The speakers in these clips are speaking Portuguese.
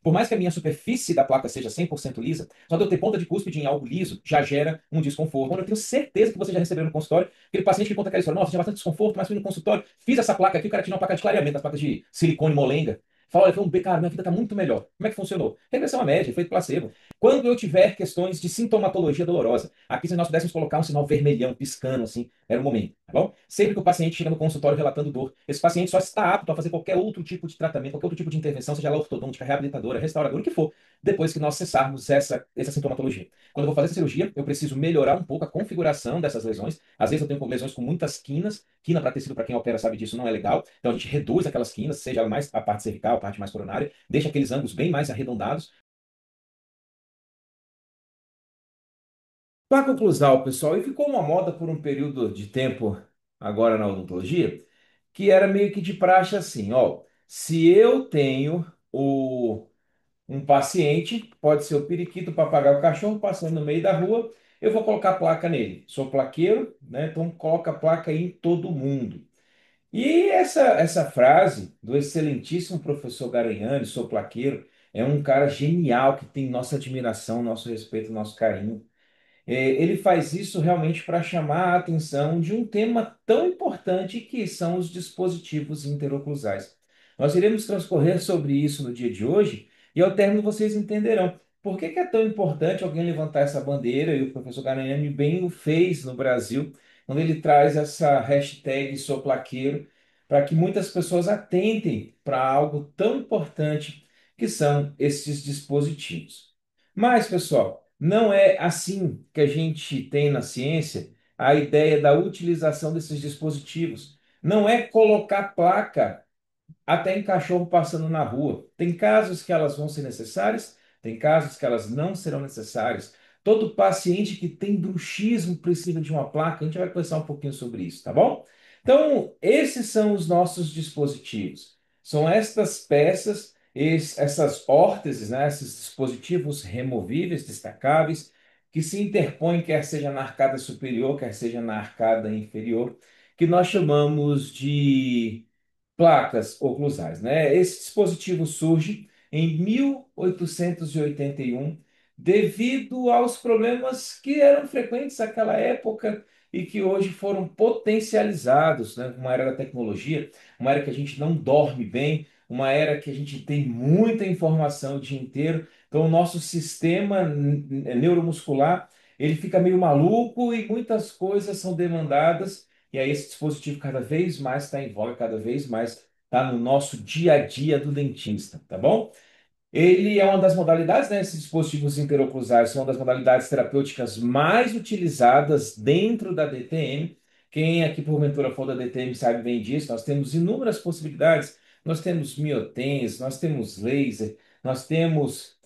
Por mais que a minha superfície da placa seja 100% lisa, só de eu ter ponta de cúspide em algo liso já gera um desconforto. Quando eu tenho certeza que você já recebeu no consultório, aquele paciente que conta aquela história, nossa, tinha bastante desconforto, mas fui no consultório, fiz essa placa aqui, o cara tinha uma placa de clareamento, as placas de silicone molenga. Fala, olha, foi cara, minha vida está muito melhor. Como é que funcionou? Regressão à média, efeito placebo. Quando eu tiver questões de sintomatologia dolorosa, aqui se nós pudéssemos colocar um sinal vermelhão, piscando assim, era o momento, tá bom? Sempre que o paciente chega no consultório relatando dor, esse paciente só está apto a fazer qualquer outro tipo de tratamento, qualquer outro tipo de intervenção, seja ela ortodôntica, reabilitadora, restauradora, o que for, depois que nós cessarmos essa sintomatologia. Quando eu vou fazer essa cirurgia, eu preciso melhorar um pouco a configuração dessas lesões. Às vezes eu tenho lesões com muitas quinas. Quina para tecido, para quem opera sabe disso, não é legal. Então a gente reduz aquelas quinas, seja mais a parte cervical, a parte mais coronária, deixa aqueles ângulos bem mais arredondados. Placa oclusal, pessoal, e ficou uma moda por um período de tempo agora na odontologia, que era meio que de praxe assim, ó, se eu tenho um paciente, pode ser o periquito, o papagaio, o cachorro passando no meio da rua, eu vou colocar placa nele. Sou plaqueiro, né? Então coloca placa aí em todo mundo. E essa frase do excelentíssimo professor Garanhani, sou plaqueiro, é um cara genial que tem nossa admiração, nosso respeito, nosso carinho. Ele faz isso realmente para chamar a atenção de um tema tão importante que são os dispositivos interoclusais. Nós iremos transcorrer sobre isso no dia de hoje e ao término vocês entenderão por que é tão importante alguém levantar essa bandeira, e o professor Garanhani bem o fez no Brasil, quando ele traz essa hashtag Sou Plaqueiro, para que muitas pessoas atentem para algo tão importante que são esses dispositivos. Mas, pessoal, não é assim que a gente tem na ciência a ideia da utilização desses dispositivos. Não é colocar placa até em cachorro passando na rua. Tem casos que elas vão ser necessárias, tem casos que elas não serão necessárias. Todo paciente que tem bruxismo precisa de uma placa. A gente vai conversar um pouquinho sobre isso, tá bom? Então, esses são os nossos dispositivos. São estas peças, essas órteses, né, esses dispositivos removíveis, destacáveis, que se interpõem, quer seja na arcada superior, quer seja na arcada inferior, que nós chamamos de placas oclusais, né? Esse dispositivo surge em 1881 devido aos problemas que eram frequentes naquela época e que hoje foram potencializados, né? Uma era da tecnologia, uma era que a gente não dorme bem, uma era que a gente tem muita informação o dia inteiro. Então, o nosso sistema neuromuscular ele fica meio maluco e muitas coisas são demandadas. E aí esse dispositivo cada vez mais está em voga, cada vez mais está no nosso dia a dia do dentista, tá bom? Ele é uma das modalidades, né? Esses dispositivos interoclusais são uma das modalidades terapêuticas mais utilizadas dentro da DTM. Quem aqui porventura for da DTM sabe bem disso. Nós temos inúmeras possibilidades. Nós temos miotens, nós temos laser, nós temos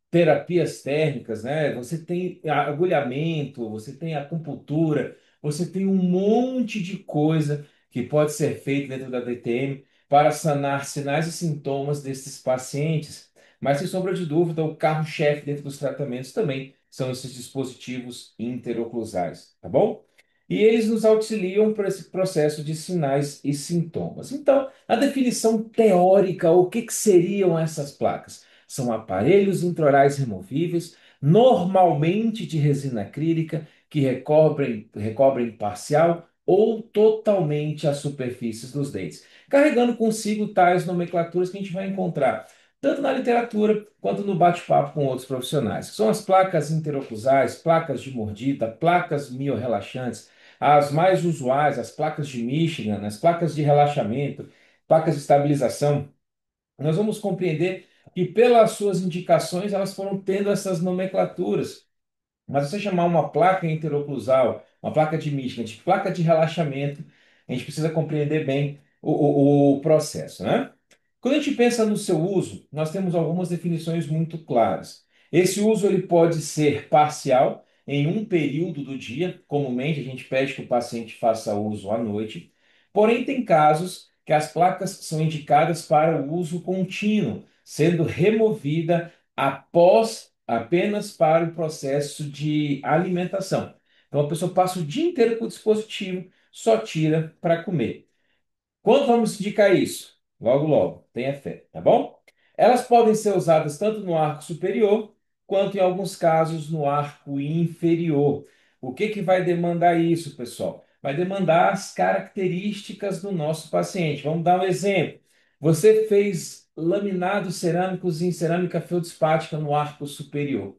terapias térmicas, né? Você tem agulhamento, você tem acupuntura, você tem um monte de coisa que pode ser feito dentro da DTM para sanar sinais e sintomas desses pacientes. Mas, sem sombra de dúvida, o carro-chefe dentro dos tratamentos também são esses dispositivos interoclusais, tá bom? E eles nos auxiliam para esse processo de sinais e sintomas. Então, a definição teórica, o que seriam essas placas? São aparelhos intraorais removíveis, normalmente de resina acrílica, que recobrem parcial ou totalmente as superfícies dos dentes, carregando consigo tais nomenclaturas que a gente vai encontrar tanto na literatura quanto no bate-papo com outros profissionais. São as placas interoclusais, placas de mordida, placas miorrelaxantes, as mais usuais, as placas de Michigan, as placas de relaxamento, placas de estabilização. Nós vamos compreender que, pelas suas indicações, elas foram tendo essas nomenclaturas. Mas você chamar uma placa interoclusal, uma placa de Michigan, de placa de relaxamento, a gente precisa compreender bem o processo, né? Quando a gente pensa no seu uso, nós temos algumas definições muito claras. Esse uso ele pode ser parcial em um período do dia, comumente a gente pede que o paciente faça uso à noite, porém tem casos que as placas são indicadas para o uso contínuo, sendo removida após apenas para o processo de alimentação. Então a pessoa passa o dia inteiro com o dispositivo, só tira para comer. Quando vamos indicar isso? Logo, logo, tenha fé, tá bom? Elas podem ser usadas tanto no arco superior, quanto em alguns casos no arco inferior. O que que vai demandar isso, pessoal? Vai demandar as características do nosso paciente. Vamos dar um exemplo. Você fez laminados cerâmicos em cerâmica feldspática no arco superior.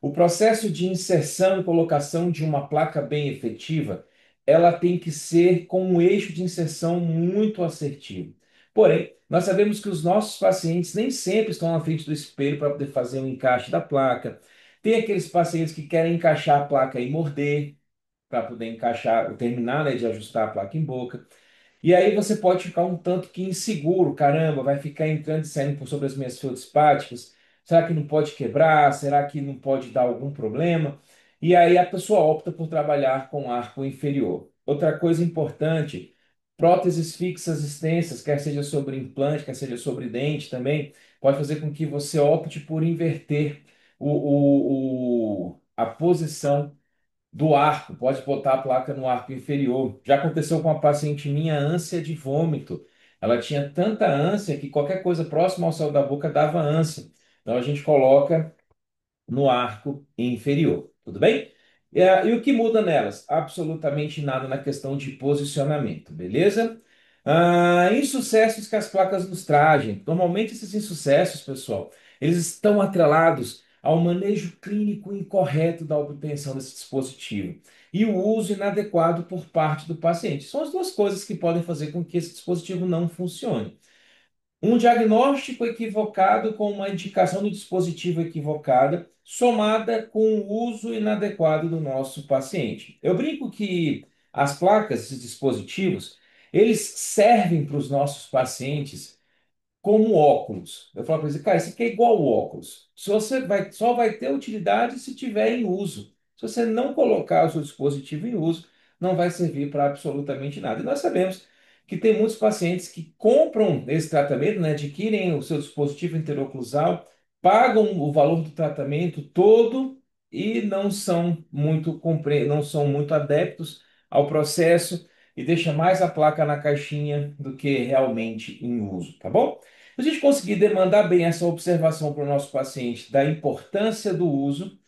O processo de inserção e colocação de uma placa bem efetiva, ela tem que ser com um eixo de inserção muito assertivo. Porém, nós sabemos que os nossos pacientes nem sempre estão na frente do espelho para poder fazer o encaixe da placa. Tem aqueles pacientes que querem encaixar a placa e morder, para poder encaixar, terminar, né, de ajustar a placa em boca. E aí você pode ficar um tanto que inseguro, caramba, vai ficar entrando e saindo por sobre as minhas feldspáticas. Será que não pode quebrar? Será que não pode dar algum problema? E aí a pessoa opta por trabalhar com arco inferior. Outra coisa importante, próteses fixas extensas, quer seja sobre implante, quer seja sobre dente também, pode fazer com que você opte por inverter a posição do arco, pode botar a placa no arco inferior. Já aconteceu com uma paciente minha, ânsia de vômito. Ela tinha tanta ânsia que qualquer coisa próxima ao céu da boca dava ânsia. Então a gente coloca no arco inferior. Tudo bem? E o que muda nelas? Absolutamente nada na questão de posicionamento, beleza? Insucessos que as placas nos trazem. Normalmente esses insucessos, pessoal, eles estão atrelados ao manejo clínico incorreto da obtenção desse dispositivo e o uso inadequado por parte do paciente. São as duas coisas que podem fazer com que esse dispositivo não funcione. Um diagnóstico equivocado com uma indicação do dispositivo equivocada, somada com o uso inadequado do nosso paciente. Eu brinco que as placas, esses dispositivos, eles servem para os nossos pacientes como óculos. Eu falo para eles, cara, isso aqui é igual ao óculos. Se você vai, só vai ter utilidade se tiver em uso. Se você não colocar o seu dispositivo em uso, não vai servir para absolutamente nada. E nós sabemos que tem muitos pacientes que compram esse tratamento, né, adquirem o seu dispositivo interoclusal, pagam o valor do tratamento todo e não são muito adeptos ao processo e deixa mais a placa na caixinha do que realmente em uso, tá bom? Se a gente conseguir demandar bem essa observação para o nosso paciente da importância do uso,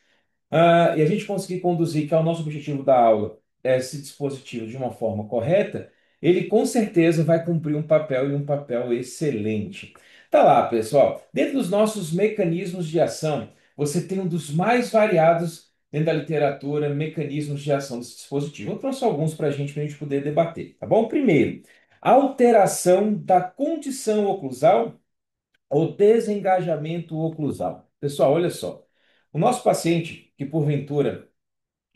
e a gente conseguir conduzir, que é o nosso objetivo da aula, esse dispositivo de uma forma correta, ele com certeza vai cumprir um papel e um papel excelente. Tá lá, pessoal. Dentro dos nossos mecanismos de ação, você tem um dos mais variados dentro da literatura, mecanismos de ação desse dispositivo. Eu trouxe alguns para a gente poder debater, tá bom? Primeiro, alteração da condição oclusal o desengajamento oclusal. Pessoal, olha só. O nosso paciente que porventura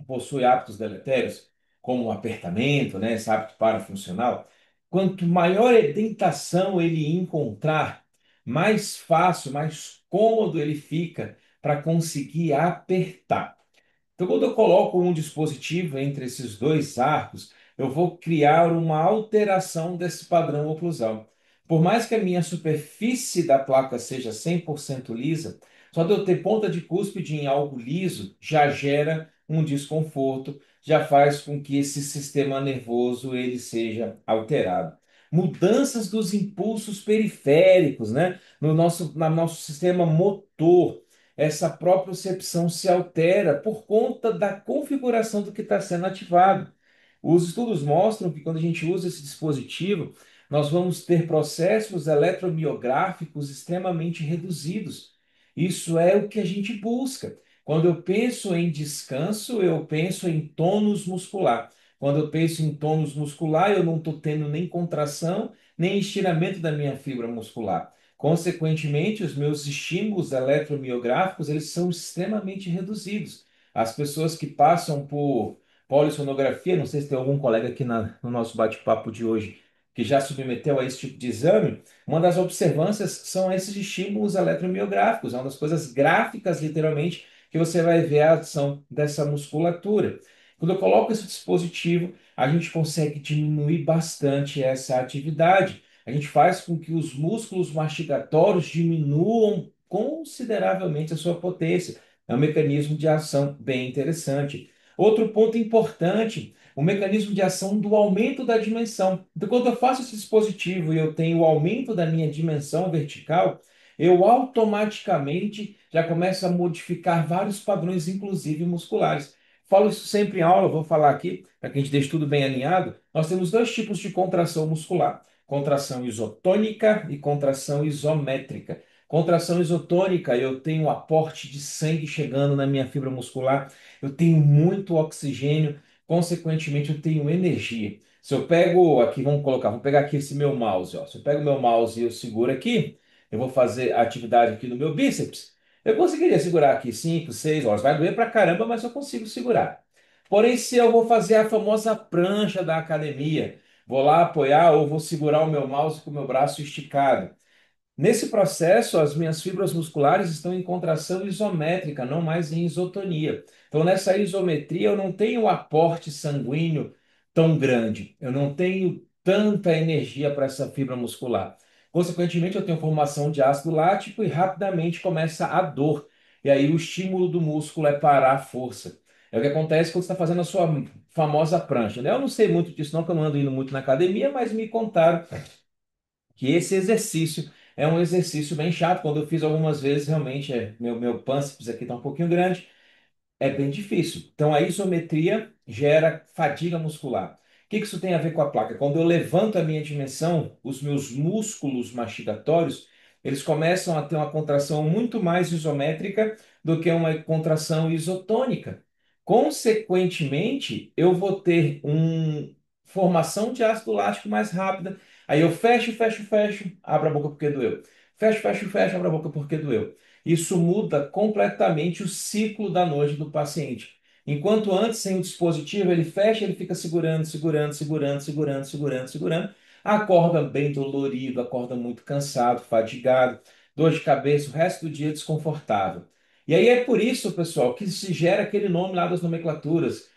possui hábitos deletérios, como o apertamento, né, esse hábito parafuncional, quanto maior edentação ele encontrar, mais fácil, mais cômodo ele fica para conseguir apertar. Então, quando eu coloco um dispositivo entre esses dois arcos, eu vou criar uma alteração desse padrão oclusal. Por mais que a minha superfície da placa seja 100% lisa, só de eu ter ponta de cúspide em algo liso já gera um desconforto, já faz com que esse sistema nervoso ele seja alterado. Mudanças dos impulsos periféricos, né? No nosso sistema motor essa propriocepção se altera por conta da configuração do que está sendo ativado. Os estudos mostram que quando a gente usa esse dispositivo, nós vamos ter processos eletromiográficos extremamente reduzidos. Isso é o que a gente busca. Quando eu penso em descanso, eu penso em tônus muscular. Quando eu penso em tônus muscular, eu não estou tendo nem contração, nem estiramento da minha fibra muscular. Consequentemente, os meus estímulos eletromiográficos eles são extremamente reduzidos. As pessoas que passam por polissonografia, não sei se tem algum colega aqui no nosso bate-papo de hoje que já submeteu a esse tipo de exame, uma das observâncias são esses estímulos eletromiográficos, é uma das coisas gráficas, literalmente, que você vai ver a ação dessa musculatura. Quando eu coloco esse dispositivo, a gente consegue diminuir bastante essa atividade. A gente faz com que os músculos mastigatórios diminuam consideravelmente a sua potência. É um mecanismo de ação bem interessante. Outro ponto importante, o mecanismo de ação do aumento da dimensão. Então, quando eu faço esse dispositivo e eu tenho o aumento da minha dimensão vertical, eu automaticamente já começo a modificar vários padrões, inclusive musculares. Falo isso sempre em aula, vou falar aqui, para que a gente deixe tudo bem alinhado. Nós temos dois tipos de contração muscular: contração isotônica e contração isométrica. Contração isotônica, eu tenho um aporte de sangue chegando na minha fibra muscular, eu tenho muito oxigênio, consequentemente, eu tenho energia. Se eu pego aqui, vamos pegar aqui esse meu mouse, ó. Se eu pego o meu mouse e eu seguro aqui, eu vou fazer a atividade aqui no meu bíceps. Eu conseguiria segurar aqui 5, 6 horas. Vai doer pra caramba, mas eu consigo segurar. Porém, se eu vou fazer a famosa prancha da academia, vou lá apoiar ou vou segurar o meu mouse com o meu braço esticado. Nesse processo, as minhas fibras musculares estão em contração isométrica, não mais em isotonia. Então, nessa isometria, eu não tenho aporte sanguíneo tão grande, eu não tenho tanta energia para essa fibra muscular. Consequentemente, eu tenho formação de ácido lático e rapidamente começa a dor. E aí, o estímulo do músculo é parar a força. É o que acontece quando você está fazendo a sua famosa prancha, né? Eu não sei muito disso, não, porque eu não ando indo muito na academia, mas me contaram que esse exercício é um exercício bem chato. Quando eu fiz algumas vezes, realmente, meu pâncreas aqui está um pouquinho grande, é bem difícil. Então, a isometria gera fadiga muscular. O que que isso tem a ver com a placa? Quando eu levanto a minha dimensão, os meus músculos mastigatórios, eles começam a ter uma contração muito mais isométrica do que uma contração isotônica. Consequentemente, eu vou ter uma formação de ácido lático mais rápida. Aí eu fecho, fecho, fecho, abro a boca porque doeu. Fecho, fecho, fecho, abro a boca porque doeu. Isso muda completamente o ciclo da noite do paciente. Enquanto antes, sem o dispositivo, ele fecha, ele fica segurando, segurando, segurando, segurando, segurando, segurando. Acorda bem dolorido, acorda muito cansado, fadigado, dor de cabeça, o resto do dia desconfortável. E aí é por isso, pessoal, que se gera aquele nome lá das nomenclaturas,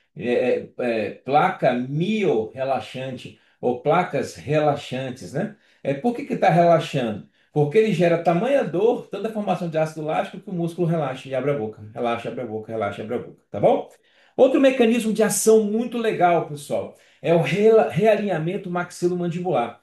placa mio-relaxante ou placas relaxantes, né? Por que que está relaxando? Porque ele gera tamanha dor, tanta formação de ácido lático que o músculo relaxa e abre a boca. Relaxa, abre a boca, relaxa, abre a boca. Tá bom? Outro mecanismo de ação muito legal, pessoal, é o realinhamento maxilomandibular.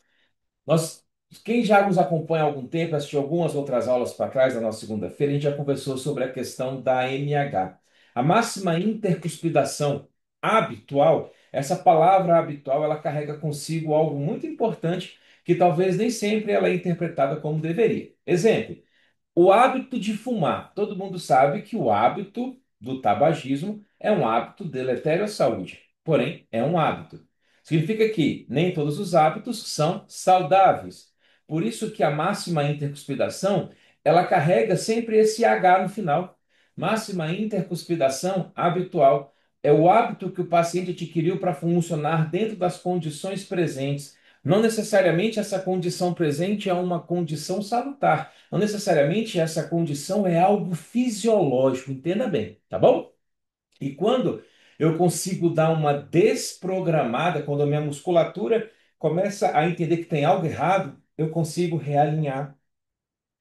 Nós, quem já nos acompanha há algum tempo, assistiu algumas outras aulas para trás, na nossa segunda-feira, a gente já conversou sobre a questão da MH. A máxima intercuspidação habitual, essa palavra habitual, ela carrega consigo algo muito importante que talvez nem sempre ela é interpretada como deveria. Exemplo, o hábito de fumar. Todo mundo sabe que o hábito do tabagismo é um hábito deletério à saúde. Porém, é um hábito. Significa que nem todos os hábitos são saudáveis. Por isso que a máxima intercuspidação, ela carrega sempre esse H no final. Máxima intercuspidação habitual. É o hábito que o paciente adquiriu para funcionar dentro das condições presentes. Não necessariamente essa condição presente é uma condição salutar. Não necessariamente essa condição é algo fisiológico, entenda bem, tá bom? E quando eu consigo dar uma desprogramada, quando a minha musculatura começa a entender que tem algo errado, eu consigo realinhar,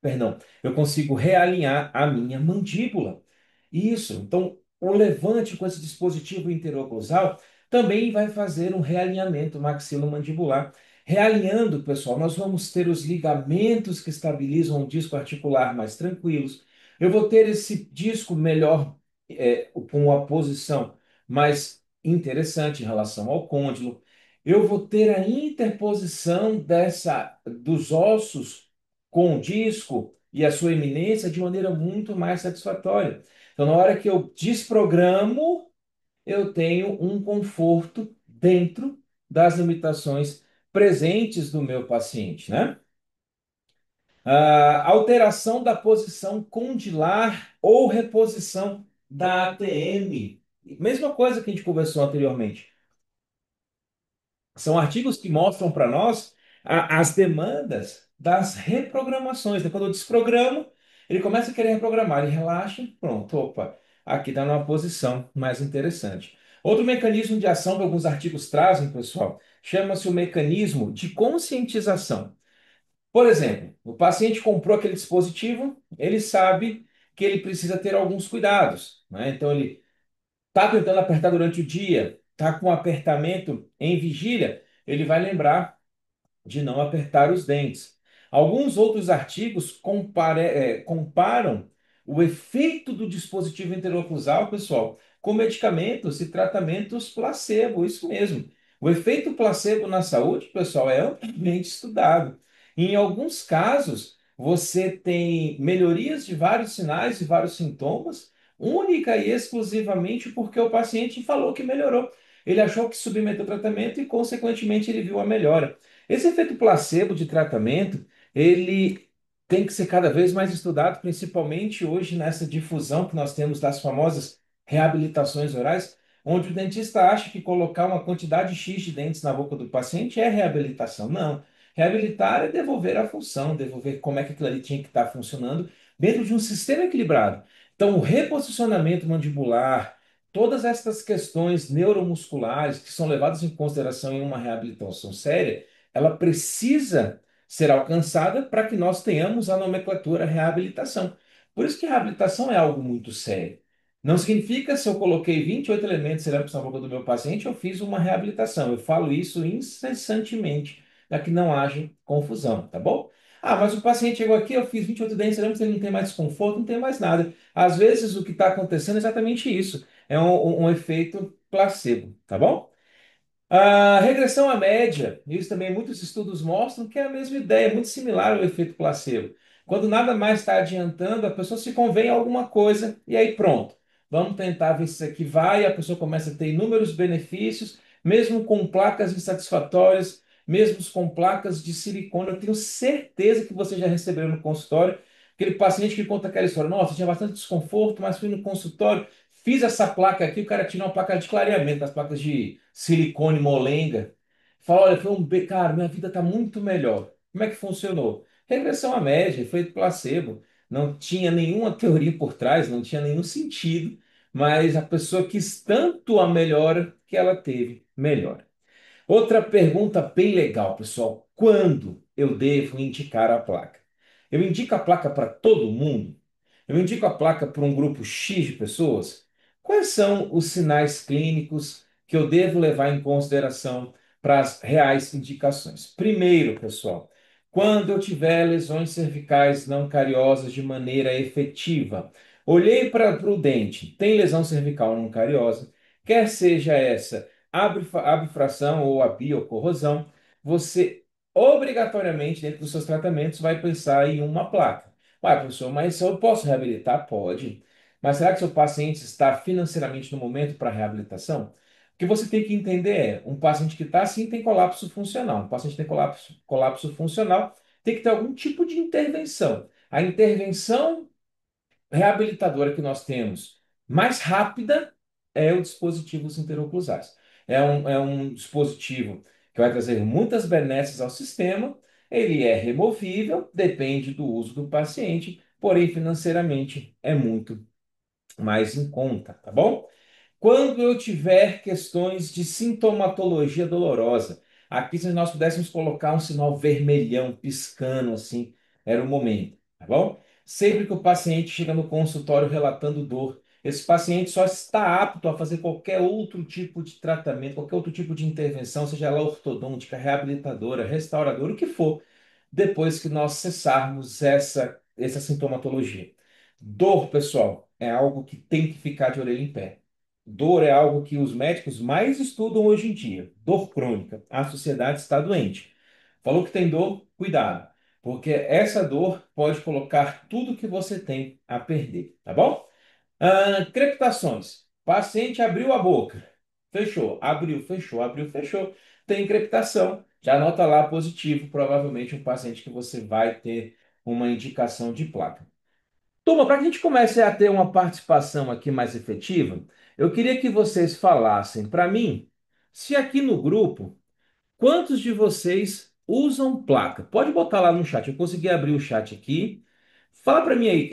perdão, eu consigo realinhar a minha mandíbula. Isso. Então, o levante com esse dispositivo interoclusal também vai fazer um realinhamento maxilomandibular. Realinhando, pessoal, nós vamos ter os ligamentos que estabilizam o disco articular mais tranquilos. Eu vou ter esse disco melhor, com a posição mais interessante em relação ao côndilo. Eu vou ter a interposição dos ossos com o disco e a sua eminência de maneira muito mais satisfatória. Então, na hora que eu desprogramo, eu tenho um conforto dentro das limitações presentes do meu paciente, né? Alteração da posição condilar ou reposição da ATM. Mesma coisa que a gente conversou anteriormente. São artigos que mostram para nós as demandas das reprogramações, né? Quando eu desprogramo, ele começa a querer reprogramar, ele relaxa, pronto, opa, aqui está numa posição mais interessante. Outro mecanismo de ação que alguns artigos trazem, pessoal, chama-se o mecanismo de conscientização. Por exemplo, o paciente comprou aquele dispositivo, ele sabe que ele precisa ter alguns cuidados, né? Então ele está tentando apertar durante o dia, está com apertamento em vigília, ele vai lembrar de não apertar os dentes. Alguns outros artigos comparam o efeito do dispositivo interoclusal, pessoal, com medicamentos e tratamentos placebo, isso mesmo. O efeito placebo na saúde, pessoal, é amplamente estudado. Em alguns casos, você tem melhorias de vários sinais e vários sintomas, única e exclusivamente porque o paciente falou que melhorou. Ele achou que submeteu ao tratamento e, consequentemente, ele viu a melhora. Esse efeito placebo de tratamento, ele tem que ser cada vez mais estudado, principalmente hoje nessa difusão que nós temos das famosas reabilitações orais, onde o dentista acha que colocar uma quantidade X de dentes na boca do paciente é reabilitação. Não. Reabilitar é devolver a função, devolver como é que aquilo ali tinha que estar funcionando dentro de um sistema equilibrado. Então, o reposicionamento mandibular, todas essas questões neuromusculares que são levadas em consideração em uma reabilitação séria, ela precisa ser alcançada para que nós tenhamos a nomenclatura reabilitação. Por isso que reabilitação é algo muito sério. Não significa se eu coloquei 28 elementos cerâmicos na boca do meu paciente, eu fiz uma reabilitação. Eu falo isso incessantemente para que não haja confusão, tá bom? Ah, mas o paciente chegou aqui, eu fiz 28 dentes cerâmicos, ele não tem mais desconforto, não tem mais nada. Às vezes o que está acontecendo é exatamente isso. É um efeito placebo, tá bom? A regressão à média, isso também muitos estudos mostram que é a mesma ideia, muito similar ao efeito placebo. Quando nada mais está adiantando, a pessoa se convém a alguma coisa e aí pronto. Vamos tentar ver se isso aqui vai, a pessoa começa a ter inúmeros benefícios, mesmo com placas insatisfatórias, mesmo com placas de silicone. Eu tenho certeza que você já recebeu no consultório aquele paciente que conta aquela história. Nossa, tinha bastante desconforto, mas fui no consultório. Fiz essa placa aqui, o cara tirou uma placa de clareamento, as placas de silicone molenga. Fala, olha, cara, minha vida está muito melhor. Como é que funcionou? Regressão à média, efeito placebo. Não tinha nenhuma teoria por trás, não tinha nenhum sentido, mas a pessoa quis tanto a melhora que ela teve melhora. Outra pergunta bem legal, pessoal. Quando eu devo indicar a placa? Eu indico a placa para todo mundo? Eu indico a placa para um grupo X de pessoas? Quais são os sinais clínicos que eu devo levar em consideração para as reais indicações? Primeiro, pessoal, quando eu tiver lesões cervicais não cariosas de maneira efetiva, olhei para o dente, tem lesão cervical não cariosa, quer seja essa abfração ou a biocorrosão, você obrigatoriamente, dentro dos seus tratamentos, vai pensar em uma placa. Uai, professor, mas eu posso reabilitar? Pode. Mas será que seu paciente está financeiramente no momento para reabilitação? O que você tem que entender é, um paciente que está assim tem colapso funcional. Um paciente que tem colapso funcional tem que ter algum tipo de intervenção. A intervenção reabilitadora que nós temos mais rápida é o dispositivo interoclusais. É um dispositivo que vai trazer muitas benesses ao sistema, ele é removível, depende do uso do paciente, porém financeiramente é muito mais em conta, tá bom? Quando eu tiver questões de sintomatologia dolorosa, aqui se nós pudéssemos colocar um sinal vermelhão piscando assim, era o momento, tá bom? Sempre que o paciente chega no consultório relatando dor, esse paciente só está apto a fazer qualquer outro tipo de tratamento, qualquer outro tipo de intervenção, seja ela ortodôntica, reabilitadora, restauradora, o que for, depois que nós cessarmos essa sintomatologia. Dor, pessoal, é algo que tem que ficar de orelha em pé. Dor é algo que os médicos mais estudam hoje em dia. Dor crônica. A sociedade está doente. Falou que tem dor, cuidado, porque essa dor pode colocar tudo que você tem a perder, tá bom? Crepitações. Paciente abriu a boca, fechou, abriu, fechou, abriu, fechou. Tem crepitação. Já anota lá positivo, provavelmente um paciente que você vai ter uma indicação de placa. Turma, para que a gente comece a ter uma participação aqui mais efetiva, eu queria que vocês falassem para mim se aqui no grupo, quantos de vocês usam placa? Pode botar lá no chat, eu consegui abrir o chat aqui. Fala para mim aí,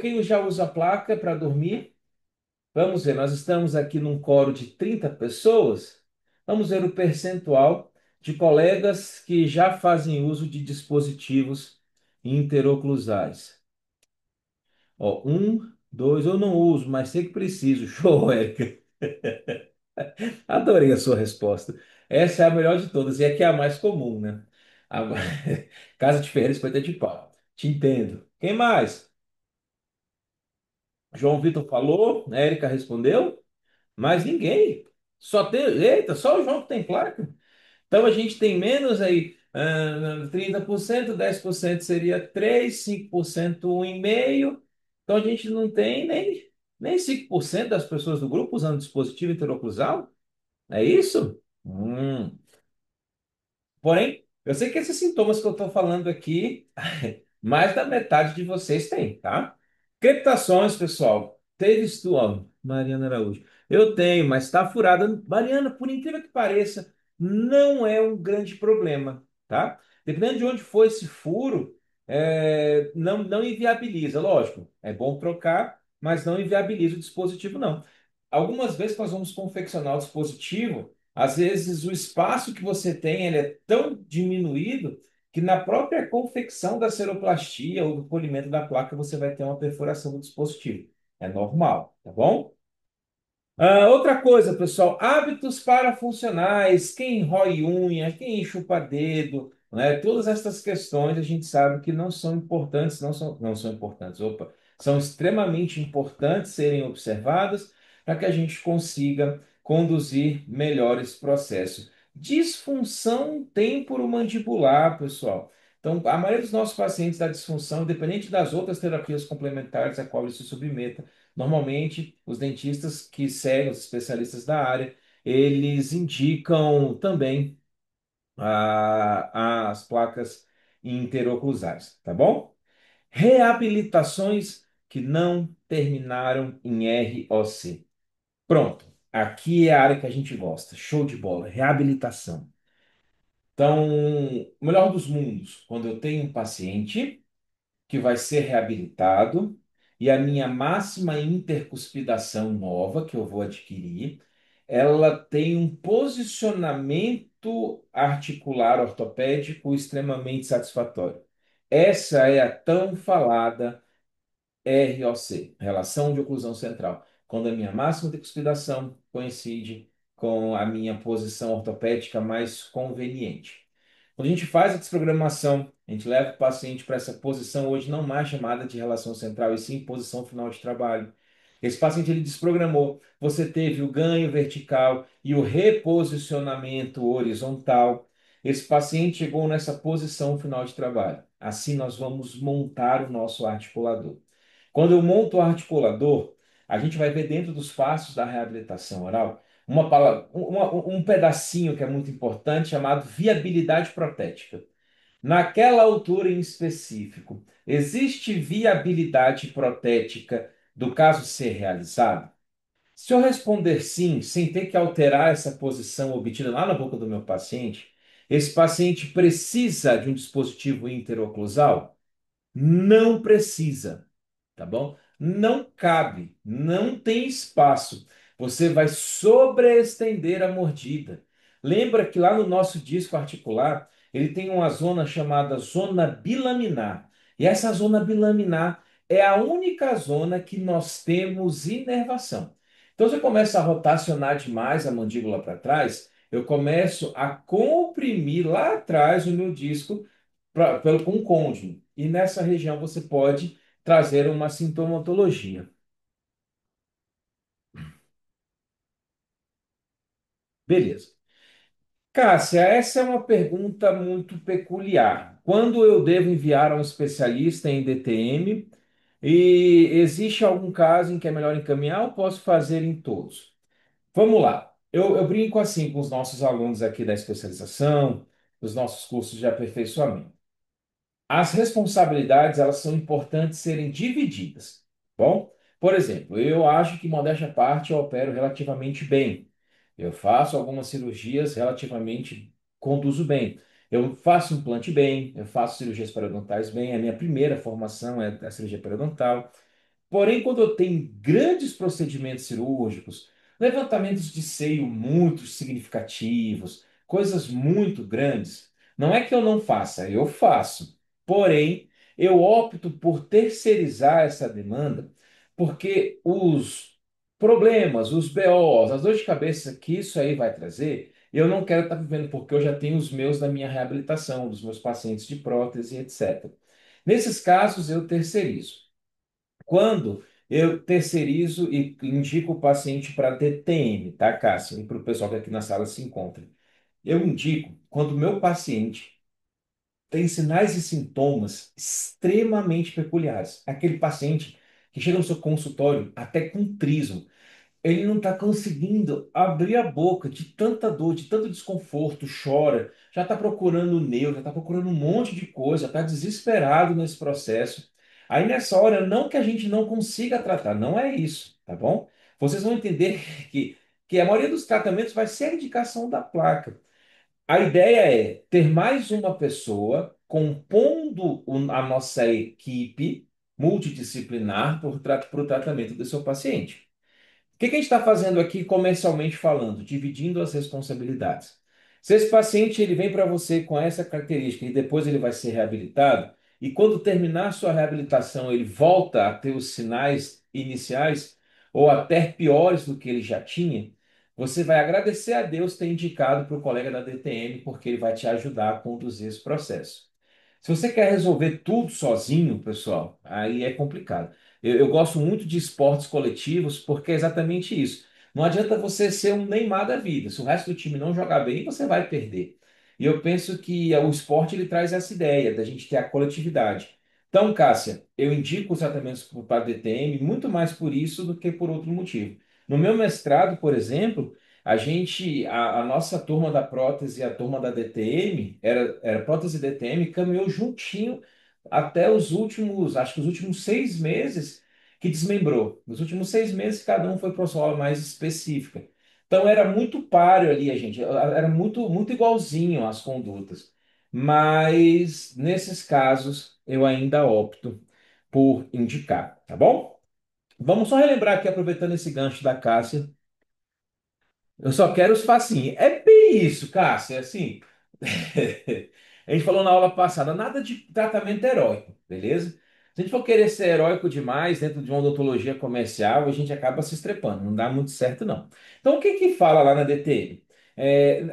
quem já usa placa para dormir? Vamos ver, nós estamos aqui num coro de 30 pessoas. Vamos ver o percentual de colegas que já fazem uso de dispositivos interoclusais. Ó, um, dois, eu não uso, mas sei que preciso. Show, Érica. Adorei a sua resposta. Essa é a melhor de todas e é que é a mais comum, né? Agora, casa de ferreiro, espeto de pau. Te entendo. Quem mais? João Vitor falou, a Érica respondeu, mas ninguém. Só tem, eita, só o João que tem placa. Então a gente tem menos aí, 30%, 10% seria 3, 5%, 1,5%. Então a gente não tem nem 5% das pessoas do grupo usando dispositivo interoclusal. É isso? Porém, eu sei que esses sintomas que eu estou falando aqui, mais da metade de vocês tem, tá? Crepitações, pessoal. Teve ó, Mariana Araújo. Eu tenho, mas está furada. Mariana, por incrível que pareça, não é um grande problema, tá? Dependendo de onde for esse furo, não inviabiliza. Lógico, é bom trocar, mas não inviabiliza o dispositivo, não. Algumas vezes nós vamos confeccionar o dispositivo. Às vezes o espaço que você tem ele é tão diminuído que na própria confecção da ceroplastia ou do polimento da placa você vai ter uma perfuração do dispositivo. É normal, tá bom? Outra coisa, pessoal, hábitos parafuncionais, quem rói unha, quem chupa dedo, né? Todas essas questões a gente sabe que não são importantes, não são importantes, opa, são extremamente importantes serem observadas para que a gente consiga conduzir melhores processos. Disfunção temporomandibular, pessoal. Então, a maioria dos nossos pacientes da disfunção, independente das outras terapias complementares a qual ele se submeta, normalmente, os dentistas que seguem, os especialistas da área, eles indicam também as placas interoclusais, tá bom? Reabilitações que não terminaram em ROC. Pronto. Aqui é a área que a gente gosta. Show de bola. Reabilitação. Então, o melhor dos mundos, quando eu tenho um paciente que vai ser reabilitado e a minha máxima intercuspidação nova que eu vou adquirir, ela tem um posicionamento articular ortopédico extremamente satisfatório. Essa é a tão falada ROC, relação de oclusão central, quando a minha máxima intercuspidação coincide com a minha posição ortopédica mais conveniente. Quando a gente faz a desprogramação, a gente leva o paciente para essa posição hoje não mais chamada de relação central, e sim posição final de trabalho. Esse paciente ele desprogramou, você teve o ganho vertical e o reposicionamento horizontal. Esse paciente chegou nessa posição final de trabalho. Assim nós vamos montar o nosso articulador. Quando eu monto o articulador, a gente vai ver dentro dos passos da reabilitação oral um pedacinho que é muito importante chamado viabilidade protética. Naquela altura em específico, existe viabilidade protética do caso ser realizado? Se eu responder sim, sem ter que alterar essa posição obtida lá na boca do meu paciente, esse paciente precisa de um dispositivo interoclusal? Não precisa, tá bom? Não cabe, não tem espaço. Você vai sobreestender a mordida. Lembra que lá no nosso disco articular, ele tem uma zona chamada zona bilaminar. E essa zona bilaminar é a única zona que nós temos inervação. Então, se eu começo a rotacionar demais a mandíbula para trás, eu começo a comprimir lá atrás o meu disco com um côndilo. E nessa região você pode trazer uma sintomatologia. Beleza. Cássia, essa é uma pergunta muito peculiar. Quando eu devo enviar a um especialista em DTM? E existe algum caso em que é melhor encaminhar ou posso fazer em todos? Vamos lá. Eu brinco assim com os nossos alunos aqui da especialização, dos nossos cursos de aperfeiçoamento. As responsabilidades, elas são importantes serem divididas. Bom, por exemplo, eu acho que, modéstia à parte, eu opero relativamente bem. Eu faço algumas cirurgias relativamente, conduzo bem. Eu faço implante bem, eu faço cirurgias periodontais bem. A minha primeira formação é a cirurgia periodontal. Porém, quando eu tenho grandes procedimentos cirúrgicos, levantamentos de seio muito significativos, coisas muito grandes, não é que eu não faça, eu faço. Porém, eu opto por terceirizar essa demanda, porque os problemas, os BOs, as dores de cabeça que isso aí vai trazer, eu não quero estar vivendo porque eu já tenho os meus da minha reabilitação, dos meus pacientes de prótese, etc. Nesses casos, eu terceirizo. Quando eu terceirizo e indico o paciente para DTM, tá, Cássio? E para o pessoal que aqui na sala se encontra. Eu indico quando o meu paciente tem sinais e sintomas extremamente peculiares. Aquele paciente que chega no seu consultório até com triso, ele não está conseguindo abrir a boca de tanta dor, de tanto desconforto, chora, já está procurando neuro, já está procurando um monte de coisa, está desesperado nesse processo. Aí nessa hora, não que a gente não consiga tratar, não é isso, tá bom? Vocês vão entender que a maioria dos tratamentos vai ser a indicação da placa. A ideia é ter mais uma pessoa compondo a nossa equipe multidisciplinar para o tratamento do seu paciente. O que a gente está fazendo aqui comercialmente falando? Dividindo as responsabilidades. Se esse paciente ele vem para você com essa característica e depois ele vai ser reabilitado, e quando terminar a sua reabilitação ele volta a ter os sinais iniciais, ou até piores do que ele já tinha, você vai agradecer a Deus ter indicado para o colega da DTM, porque ele vai te ajudar a conduzir esse processo. Se você quer resolver tudo sozinho, pessoal, aí é complicado. Eu gosto muito de esportes coletivos porque é exatamente isso. Não adianta você ser um Neymar da vida. Se o resto do time não jogar bem, você vai perder. E eu penso que o esporte ele traz essa ideia da gente ter a coletividade. Então, Cássia, eu indico os tratamentos para a DTM muito mais por isso do que por outro motivo. No meu mestrado, por exemplo, a nossa turma da prótese e a turma da DTM, era prótese e DTM, caminhou juntinho até os últimos, acho que os últimos 6 meses que desmembrou. Nos últimos 6 meses, cada um foi para uma escola mais específica. Então era muito páreo ali, a gente, era muito, muito igualzinho as condutas. Mas nesses casos, eu ainda opto por indicar, tá bom? Vamos só relembrar aqui, aproveitando esse gancho da Cássia. Eu só quero os facinhos. É bem isso, Cássia, é assim. A gente falou na aula passada, nada de tratamento heróico, beleza? Se a gente for querer ser heróico demais dentro de uma odontologia comercial, a gente acaba se estrepando, não dá muito certo, não. Então, o que que fala lá na DTM?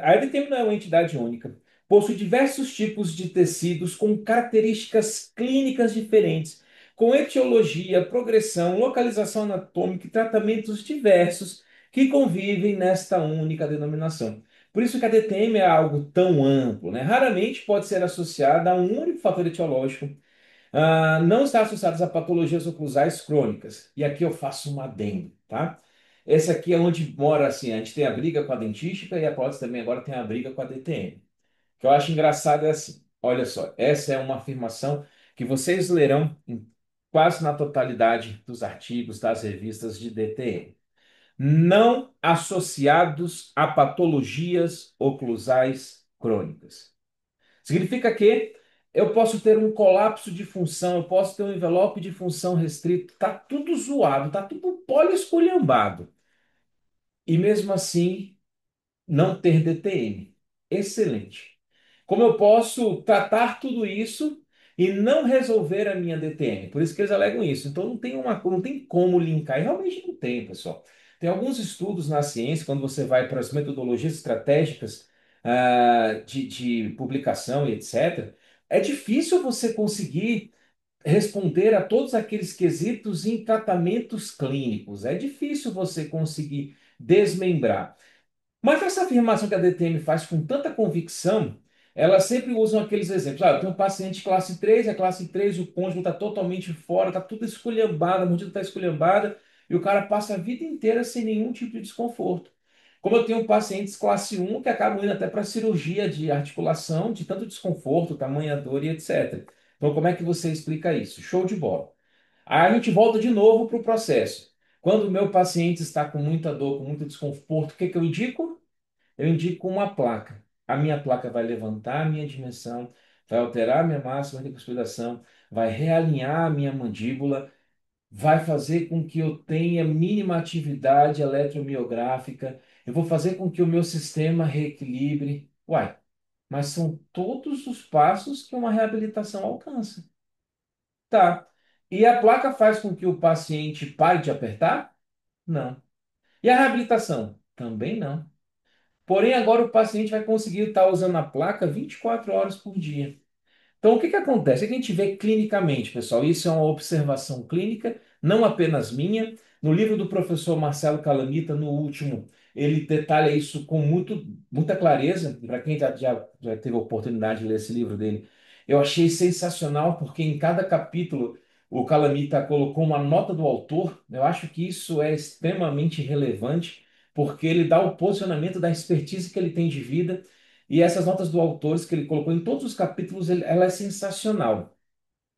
A DTM não é uma entidade única, possui diversos tipos de tecidos com características clínicas diferentes, com etiologia, progressão, localização anatômica e tratamentos diversos que convivem nesta única denominação. Por isso que a DTM é algo tão amplo, né? Raramente pode ser associada a um único fator etiológico. Não está associada a patologias oclusais crônicas. E aqui eu faço um adendo, tá? Esse aqui é onde mora assim, a gente tem a briga com a dentística e a prótese também agora tem a briga com a DTM. O que eu acho engraçado é assim, olha só, essa é uma afirmação que vocês lerão em quase na totalidade dos artigos das revistas de DTM, não associados a patologias oclusais crônicas. Significa que eu posso ter um colapso de função, eu posso ter um envelope de função restrito, tá tudo zoado, tá tudo poliesculhambado. E mesmo assim, não ter DTM. Excelente. Como eu posso tratar tudo isso e não resolver a minha DTM? Por isso que eles alegam isso. Então não tem como linkar. E realmente não tem, pessoal. Tem alguns estudos na ciência, quando você vai para as metodologias estratégicas de publicação e etc., é difícil você conseguir responder a todos aqueles quesitos em tratamentos clínicos. É difícil você conseguir desmembrar. Mas essa afirmação que a DTM faz com tanta convicção, elas sempre usam aqueles exemplos. Eu tenho um paciente classe 3, a classe 3, o côndilo está totalmente fora, está tudo esculhambado, a mordida está esculhambada, e o cara passa a vida inteira sem nenhum tipo de desconforto. Como eu tenho pacientes classe 1 que acabam indo até para cirurgia de articulação, de tanto desconforto, tamanha dor e etc. Então, como é que você explica isso? Show de bola. Aí a gente volta de novo para o processo. Quando o meu paciente está com muita dor, com muito desconforto, o que que eu indico? Eu indico uma placa. A minha placa vai levantar a minha dimensão, vai alterar a minha máxima de cuspidação, vai realinhar a minha mandíbula, vai fazer com que eu tenha mínima atividade eletromiográfica, eu vou fazer com que o meu sistema reequilibre. Uai, mas são todos os passos que uma reabilitação alcança. Tá. E a placa faz com que o paciente pare de apertar? Não. E a reabilitação? Também não. Porém, agora o paciente vai conseguir estar usando a placa 24 horas por dia. Então, o que que acontece? O que a gente vê clinicamente, pessoal? Isso é uma observação clínica, não apenas minha. No livro do professor Marcelo Calamita, no último, ele detalha isso com muita clareza. Para quem já teve a oportunidade de ler esse livro dele, eu achei sensacional, porque em cada capítulo o Calamita colocou uma nota do autor. Eu acho que isso é extremamente relevante, porque ele dá o posicionamento da expertise que ele tem de vida e essas notas do autor que ele colocou em todos os capítulos, ela é sensacional.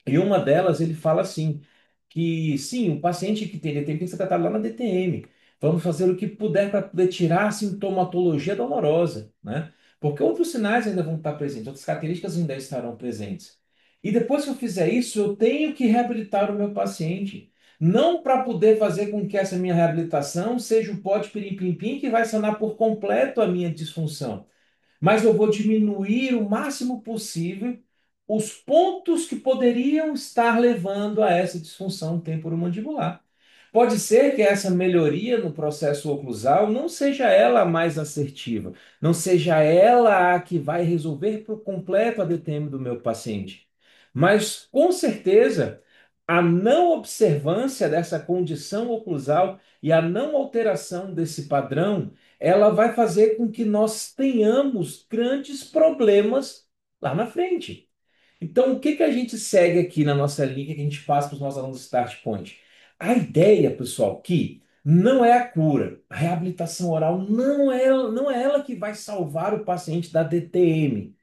E uma delas, ele fala assim, que sim, o paciente que tem DTM tem que ser tratado lá na DTM. Vamos fazer o que puder para poder tirar a sintomatologia dolorosa, né? Porque outros sinais ainda vão estar presentes, outras características ainda estarão presentes. E depois que eu fizer isso, eu tenho que reabilitar o meu paciente. Não para poder fazer com que essa minha reabilitação seja o pote pirim-pim-pim que vai sanar por completo a minha disfunção, mas eu vou diminuir o máximo possível os pontos que poderiam estar levando a essa disfunção temporomandibular. Pode ser que essa melhoria no processo oclusal não seja ela a mais assertiva, não seja ela a que vai resolver por completo a DTM do meu paciente. Mas, com certeza, a não observância dessa condição oclusal e a não alteração desse padrão ela vai fazer com que nós tenhamos grandes problemas lá na frente. Então, o que que a gente segue aqui na nossa linha que a gente passa para os nossos alunos do Start Point? A ideia, pessoal, que não é a cura, a reabilitação oral não é ela que vai salvar o paciente da DTM.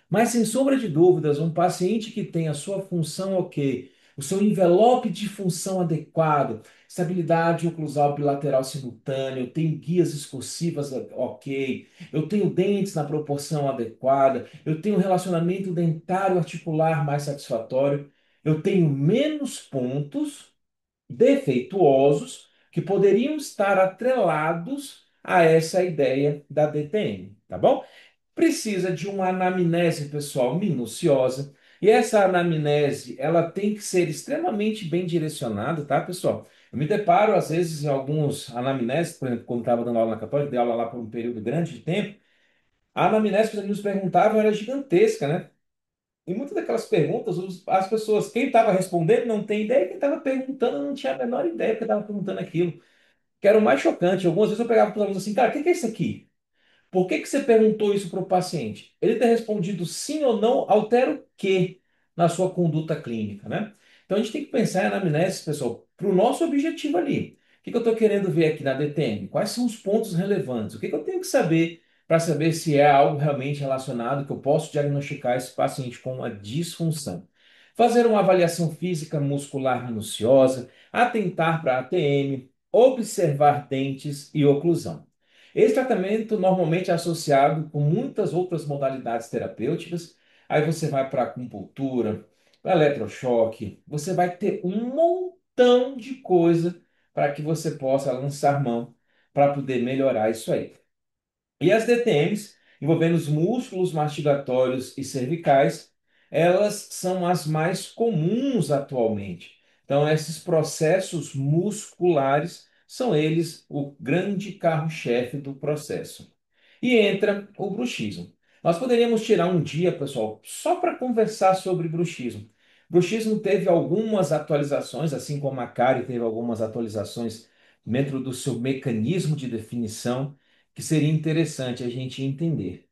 Mas, sem sombra de dúvidas, um paciente que tem a sua função ok, o seu envelope de função adequado, estabilidade oclusal bilateral simultânea, eu tenho guias excursivas ok, eu tenho dentes na proporção adequada, eu tenho um relacionamento dentário articular mais satisfatório, eu tenho menos pontos defeituosos que poderiam estar atrelados a essa ideia da DTM, tá bom? Precisa de uma anamnese pessoal minuciosa. E essa anamnese, ela tem que ser extremamente bem direcionada, tá, pessoal? Eu me deparo, às vezes, em alguns anamneses, por exemplo, quando estava dando aula na Católica, dei aula lá por um período grande de tempo, a anamnese que os alunos perguntavam era gigantesca, né? E muitas daquelas perguntas, as pessoas, quem estava respondendo não tem ideia, quem estava perguntando não tinha a menor ideia porque estava perguntando aquilo. Que era o mais chocante. Algumas vezes eu pegava para os alunos assim, cara, o que que é isso aqui? Por que que você perguntou isso para o paciente? Ele ter respondido sim ou não altera o quê na sua conduta clínica, né? Então a gente tem que pensar em anamnese, pessoal, para o nosso objetivo ali. O que que eu estou querendo ver aqui na DTM? Quais são os pontos relevantes? O que que eu tenho que saber para saber se é algo realmente relacionado que eu posso diagnosticar esse paciente com uma disfunção? Fazer uma avaliação física muscular minuciosa, atentar para a ATM, observar dentes e oclusão. Esse tratamento normalmente é associado com muitas outras modalidades terapêuticas. Aí você vai para acupuntura, para eletrochoque, você vai ter um montão de coisa para que você possa lançar mão para poder melhorar isso aí. E as DTMs, envolvendo os músculos mastigatórios e cervicais, elas são as mais comuns atualmente. Então, esses processos musculares são eles o grande carro-chefe do processo. E entra o bruxismo. Nós poderíamos tirar um dia, pessoal, só para conversar sobre bruxismo. Bruxismo teve algumas atualizações, assim como a cárie teve algumas atualizações dentro do seu mecanismo de definição que seria interessante a gente entender.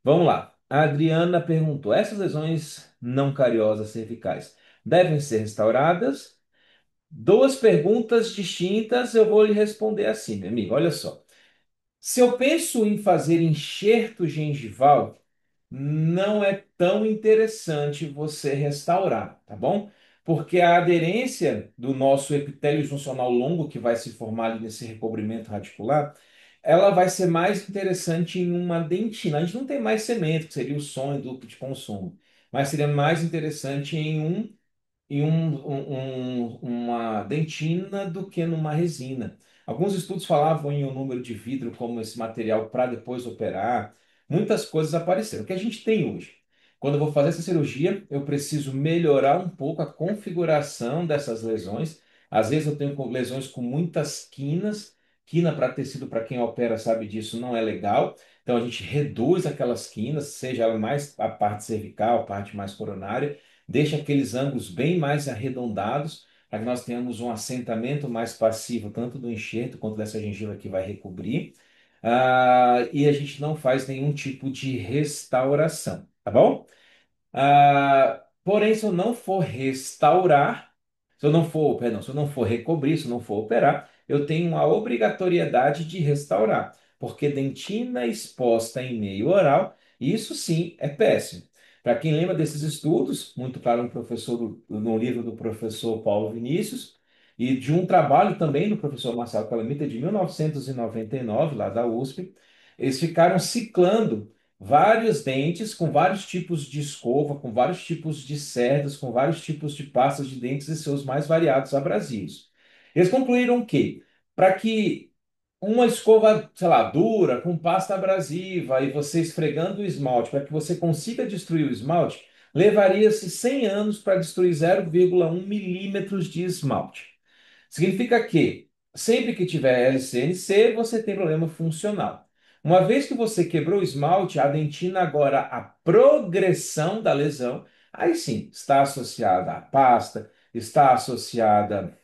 Vamos lá. A Adriana perguntou: essas lesões não cariosas cervicais devem ser restauradas? Duas perguntas distintas, eu vou lhe responder assim, meu amigo. Olha só. Se eu penso em fazer enxerto gengival, não é tão interessante você restaurar, tá bom? Porque a aderência do nosso epitélio juncional longo, que vai se formar ali nesse recobrimento radicular, ela vai ser mais interessante em uma dentina. A gente não tem mais cemento, que seria o sonho do de consumo, mas seria mais interessante uma dentina do que numa resina. Alguns estudos falavam em um número de vidro como esse material para depois operar. Muitas coisas apareceram. O que a gente tem hoje? Quando eu vou fazer essa cirurgia, eu preciso melhorar um pouco a configuração dessas lesões. Às vezes eu tenho lesões com muitas quinas, Quina para tecido, para quem opera sabe disso, não é legal. Então a gente reduz aquelas quinas, seja ela mais a parte cervical, a parte mais coronária, deixa aqueles ângulos bem mais arredondados, para que nós tenhamos um assentamento mais passivo, tanto do enxerto quanto dessa gengiva que vai recobrir. E a gente não faz nenhum tipo de restauração, tá bom? Porém, se eu não for restaurar, se eu não for, perdão, se eu não for recobrir, se eu não for operar, eu tenho a obrigatoriedade de restaurar, porque dentina exposta em meio oral, isso sim é péssimo. Para quem lembra desses estudos, muito claro no no livro do professor Paulo Vinícius, e de um trabalho também do professor Marcelo Calamita de 1999, lá da USP, eles ficaram ciclando vários dentes com vários tipos de escova, com vários tipos de cerdas, com vários tipos de pastas de dentes e seus mais variados abrasivos. Eles concluíram que, para que uma escova, sei lá, dura, com pasta abrasiva, e você esfregando o esmalte, para que você consiga destruir o esmalte, levaria-se 100 anos para destruir 0,1 milímetros de esmalte. Significa que sempre que tiver LCNC, você tem problema funcional. Uma vez que você quebrou o esmalte, a dentina agora, a progressão da lesão, aí sim, está associada à pasta, está associada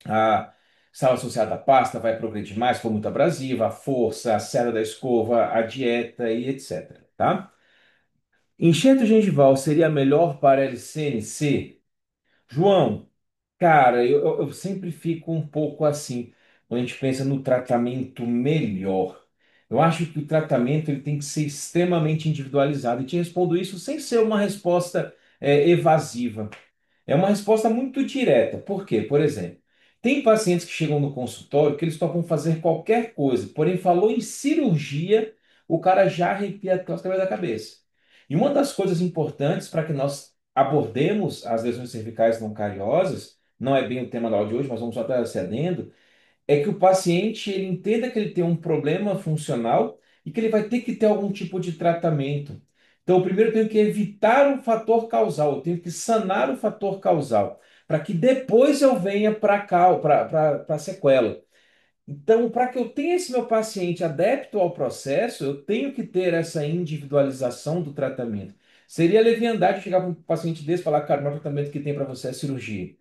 a está associada à pasta, vai progredir mais, for muito abrasiva, a força, a cera da escova, a dieta e etc. Tá? Enxerto gengival seria melhor para LCNC? João, cara, eu sempre fico um pouco assim, quando a gente pensa no tratamento melhor. Eu acho que o tratamento ele tem que ser extremamente individualizado. E te respondo isso sem ser uma resposta evasiva. É uma resposta muito direta. Por quê? Por exemplo, tem pacientes que chegam no consultório que eles topam fazer qualquer coisa, porém falou em cirurgia, o cara já arrepia até os cabelos da cabeça. E uma das coisas importantes para que nós abordemos as lesões cervicais não cariosas, não é bem o tema da aula de hoje, mas vamos só estar cedendo, é que o paciente ele entenda que ele tem um problema funcional e que ele vai ter que ter algum tipo de tratamento. Então, primeiro eu tenho que evitar o fator causal, eu tenho que sanar o fator causal, para que depois eu venha para a sequela. Então, para que eu tenha esse meu paciente adepto ao processo, eu tenho que ter essa individualização do tratamento. Seria leviandade chegar para um paciente desse e falar, cara, o meu tratamento que tem para você é cirurgia.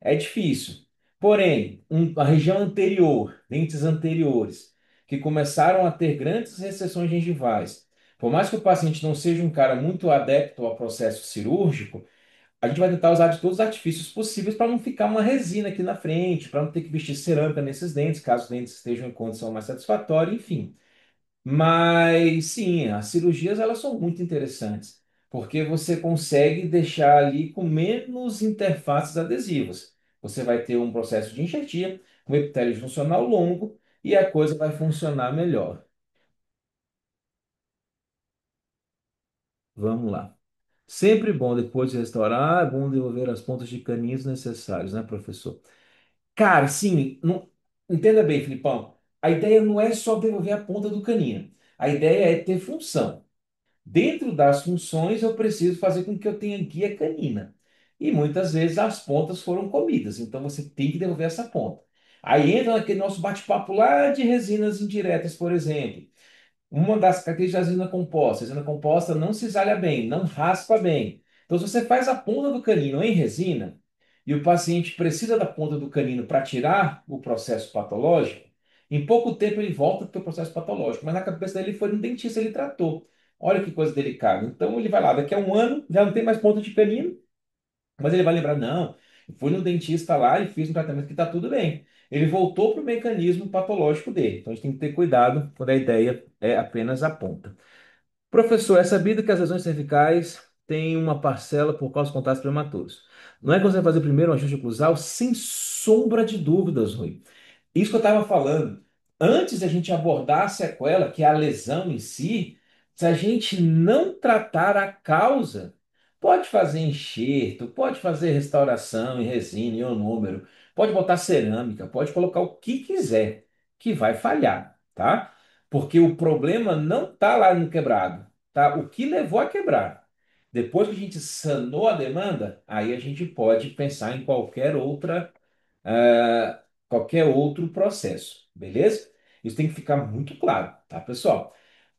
É difícil. Porém, a região anterior, dentes anteriores, que começaram a ter grandes recessões gengivais, por mais que o paciente não seja um cara muito adepto ao processo cirúrgico, a gente vai tentar usar de todos os artifícios possíveis para não ficar uma resina aqui na frente, para não ter que vestir cerâmica nesses dentes, caso os dentes estejam em condição mais satisfatória, enfim. Mas sim, as cirurgias elas são muito interessantes, porque você consegue deixar ali com menos interfaces adesivas. Você vai ter um processo de enxertia, um epitélio funcional longo e a coisa vai funcionar melhor. Vamos lá. Sempre bom, depois de restaurar, é bom devolver as pontas de caninhos necessários, né, professor? Cara, sim, entenda bem, Filipão. A ideia não é só devolver a ponta do canino. A ideia é ter função. Dentro das funções, eu preciso fazer com que eu tenha guia canina. E muitas vezes as pontas foram comidas, então você tem que devolver essa ponta. Aí entra naquele nosso bate-papo lá de resinas indiretas, por exemplo. Uma das características da resina composta não cisalha bem, não raspa bem. Então, se você faz a ponta do canino em resina e o paciente precisa da ponta do canino para tirar o processo patológico, em pouco tempo ele volta para o processo patológico, mas na cabeça dele foi no dentista, ele tratou. Olha que coisa delicada. Então, ele vai lá, daqui a um ano já não tem mais ponta de canino, mas ele vai lembrar, não, eu fui no dentista lá e fiz um tratamento que está tudo bem. Ele voltou para o mecanismo patológico dele. Então a gente tem que ter cuidado quando a ideia é apenas a ponta. Professor, é sabido que as lesões cervicais têm uma parcela por causa dos contatos prematuros. Não é que você vai fazer primeiro um ajuste oclusal? Sem sombra de dúvidas, Rui. Isso que eu estava falando. Antes de a gente abordar a sequela, que é a lesão em si, se a gente não tratar a causa, pode fazer enxerto, pode fazer restauração em resina, em ionômero, pode botar cerâmica, pode colocar o que quiser, que vai falhar, tá? Porque o problema não está lá no quebrado, tá? O que levou a quebrar. Depois que a gente sanou a demanda, aí a gente pode pensar em qualquer outra qualquer outro processo, beleza? Isso tem que ficar muito claro, tá, pessoal?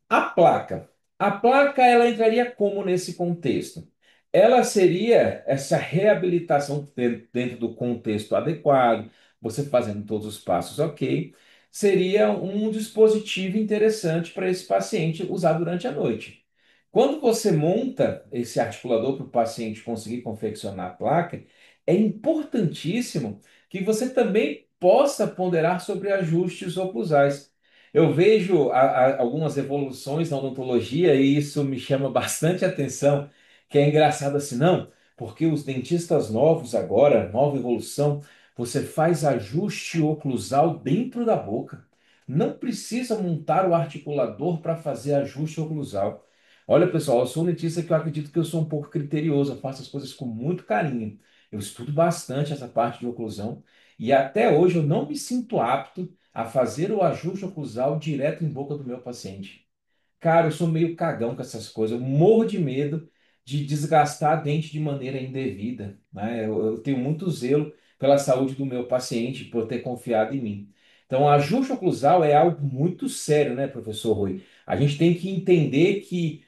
A placa. A placa ela entraria como nesse contexto? Ela seria essa reabilitação dentro do contexto adequado, você fazendo todos os passos ok, seria um dispositivo interessante para esse paciente usar durante a noite. Quando você monta esse articulador para o paciente conseguir confeccionar a placa, é importantíssimo que você também possa ponderar sobre ajustes oclusais. Eu vejo algumas evoluções na odontologia e isso me chama bastante atenção, que é engraçado assim, não, porque os dentistas novos agora, nova evolução, você faz ajuste oclusal dentro da boca. Não precisa montar o articulador para fazer ajuste oclusal. Olha, pessoal, eu sou um dentista que eu acredito que eu sou um pouco criterioso, eu faço as coisas com muito carinho. Eu estudo bastante essa parte de oclusão e até hoje eu não me sinto apto a fazer o ajuste oclusal direto em boca do meu paciente. Cara, eu sou meio cagão com essas coisas. Eu morro de medo de desgastar a dente de maneira indevida, né? Eu tenho muito zelo pela saúde do meu paciente, por ter confiado em mim. Então, o ajuste oclusal é algo muito sério, né, professor Rui? A gente tem que entender que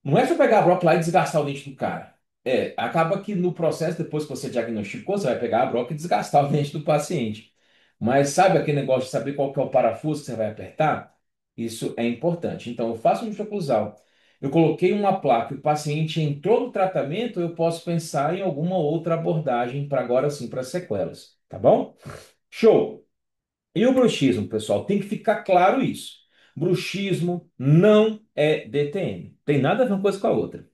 não é só pegar a broca lá e desgastar o dente do cara. É, acaba que no processo, depois que você diagnosticou, você vai pegar a broca e desgastar o dente do paciente. Mas sabe aquele negócio de saber qual que é o parafuso que você vai apertar? Isso é importante. Então, eu faço um oclusal. Eu coloquei uma placa e o paciente entrou no tratamento, eu posso pensar em alguma outra abordagem para agora sim, para sequelas. Tá bom? Show! E o bruxismo, pessoal, tem que ficar claro isso. Bruxismo não é DTM. Tem nada a ver uma coisa com a outra.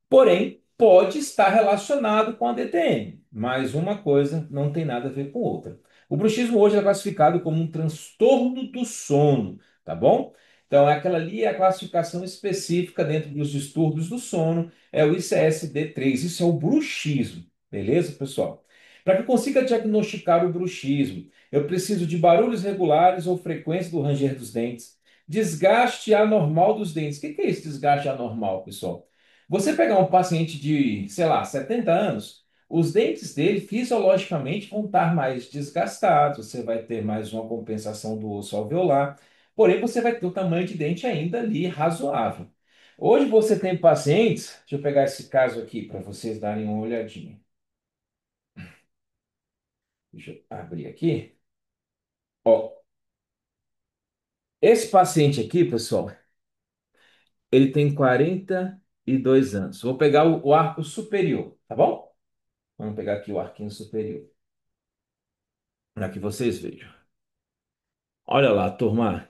Porém, pode estar relacionado com a DTM, mas uma coisa não tem nada a ver com outra. O bruxismo hoje é classificado como um transtorno do sono, tá bom? Então, aquela ali é a classificação específica dentro dos distúrbios do sono, é o ICSD-3. Isso é o bruxismo, beleza, pessoal? Para que eu consiga diagnosticar o bruxismo, eu preciso de barulhos regulares ou frequência do ranger dos dentes, desgaste anormal dos dentes. O que é esse desgaste anormal, pessoal? Você pegar um paciente de, sei lá, 70 anos, os dentes dele fisiologicamente vão estar mais desgastados, você vai ter mais uma compensação do osso alveolar, porém você vai ter o tamanho de dente ainda ali razoável. Hoje você tem pacientes, deixa eu pegar esse caso aqui para vocês darem uma olhadinha. Deixa eu abrir aqui. Ó, esse paciente aqui, pessoal, ele tem 42 anos. Vou pegar o arco superior, tá bom? Vamos pegar aqui o arquinho superior, para que vocês vejam. Olha lá, turma.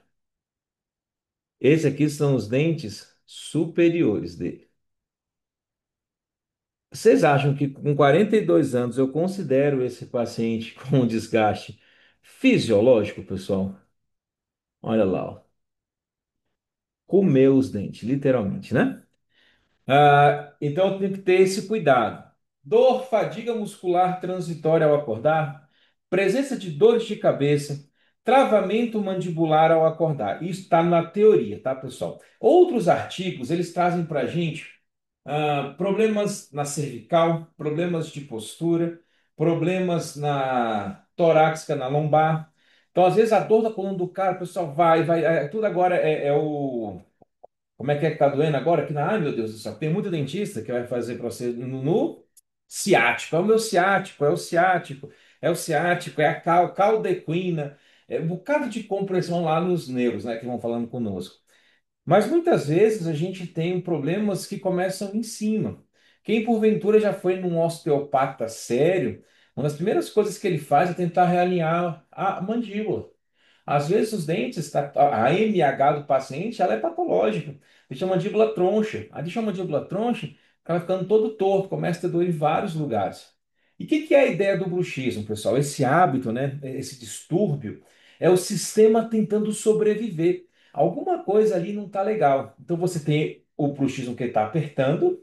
Esse aqui são os dentes superiores dele. Vocês acham que com 42 anos eu considero esse paciente com um desgaste fisiológico, pessoal? Olha lá, ó. Comeu os dentes, literalmente, né? Então eu tenho que ter esse cuidado. Dor, fadiga muscular transitória ao acordar, presença de dores de cabeça, travamento mandibular ao acordar. Isso está na teoria, tá, pessoal? Outros artigos, eles trazem para a gente problemas na cervical, problemas de postura, problemas na torácica, na lombar. Então, às vezes, a dor da coluna do cara, pessoal, vai, tudo agora é o como é que tá doendo agora? Que, ai, meu Deus do céu, tem muito dentista que vai fazer para você no ciático. É o meu ciático, é o ciático, é o ciático, é a caldequina, é um bocado de compressão lá nos nervos, né, que vão falando conosco. Mas muitas vezes a gente tem problemas que começam em cima. Quem porventura já foi num osteopata sério, uma das primeiras coisas que ele faz é tentar realinhar a mandíbula. Às vezes os dentes, a MH do paciente, ela é patológica. Deixa a mandíbula troncha. A deixa a mandíbula troncha, ela vai ficando todo torto, começa a ter dor em vários lugares. E o que é a ideia do bruxismo, pessoal? Esse hábito, né? Esse distúrbio, é o sistema tentando sobreviver. Alguma coisa ali não está legal. Então você tem o bruxismo que está apertando,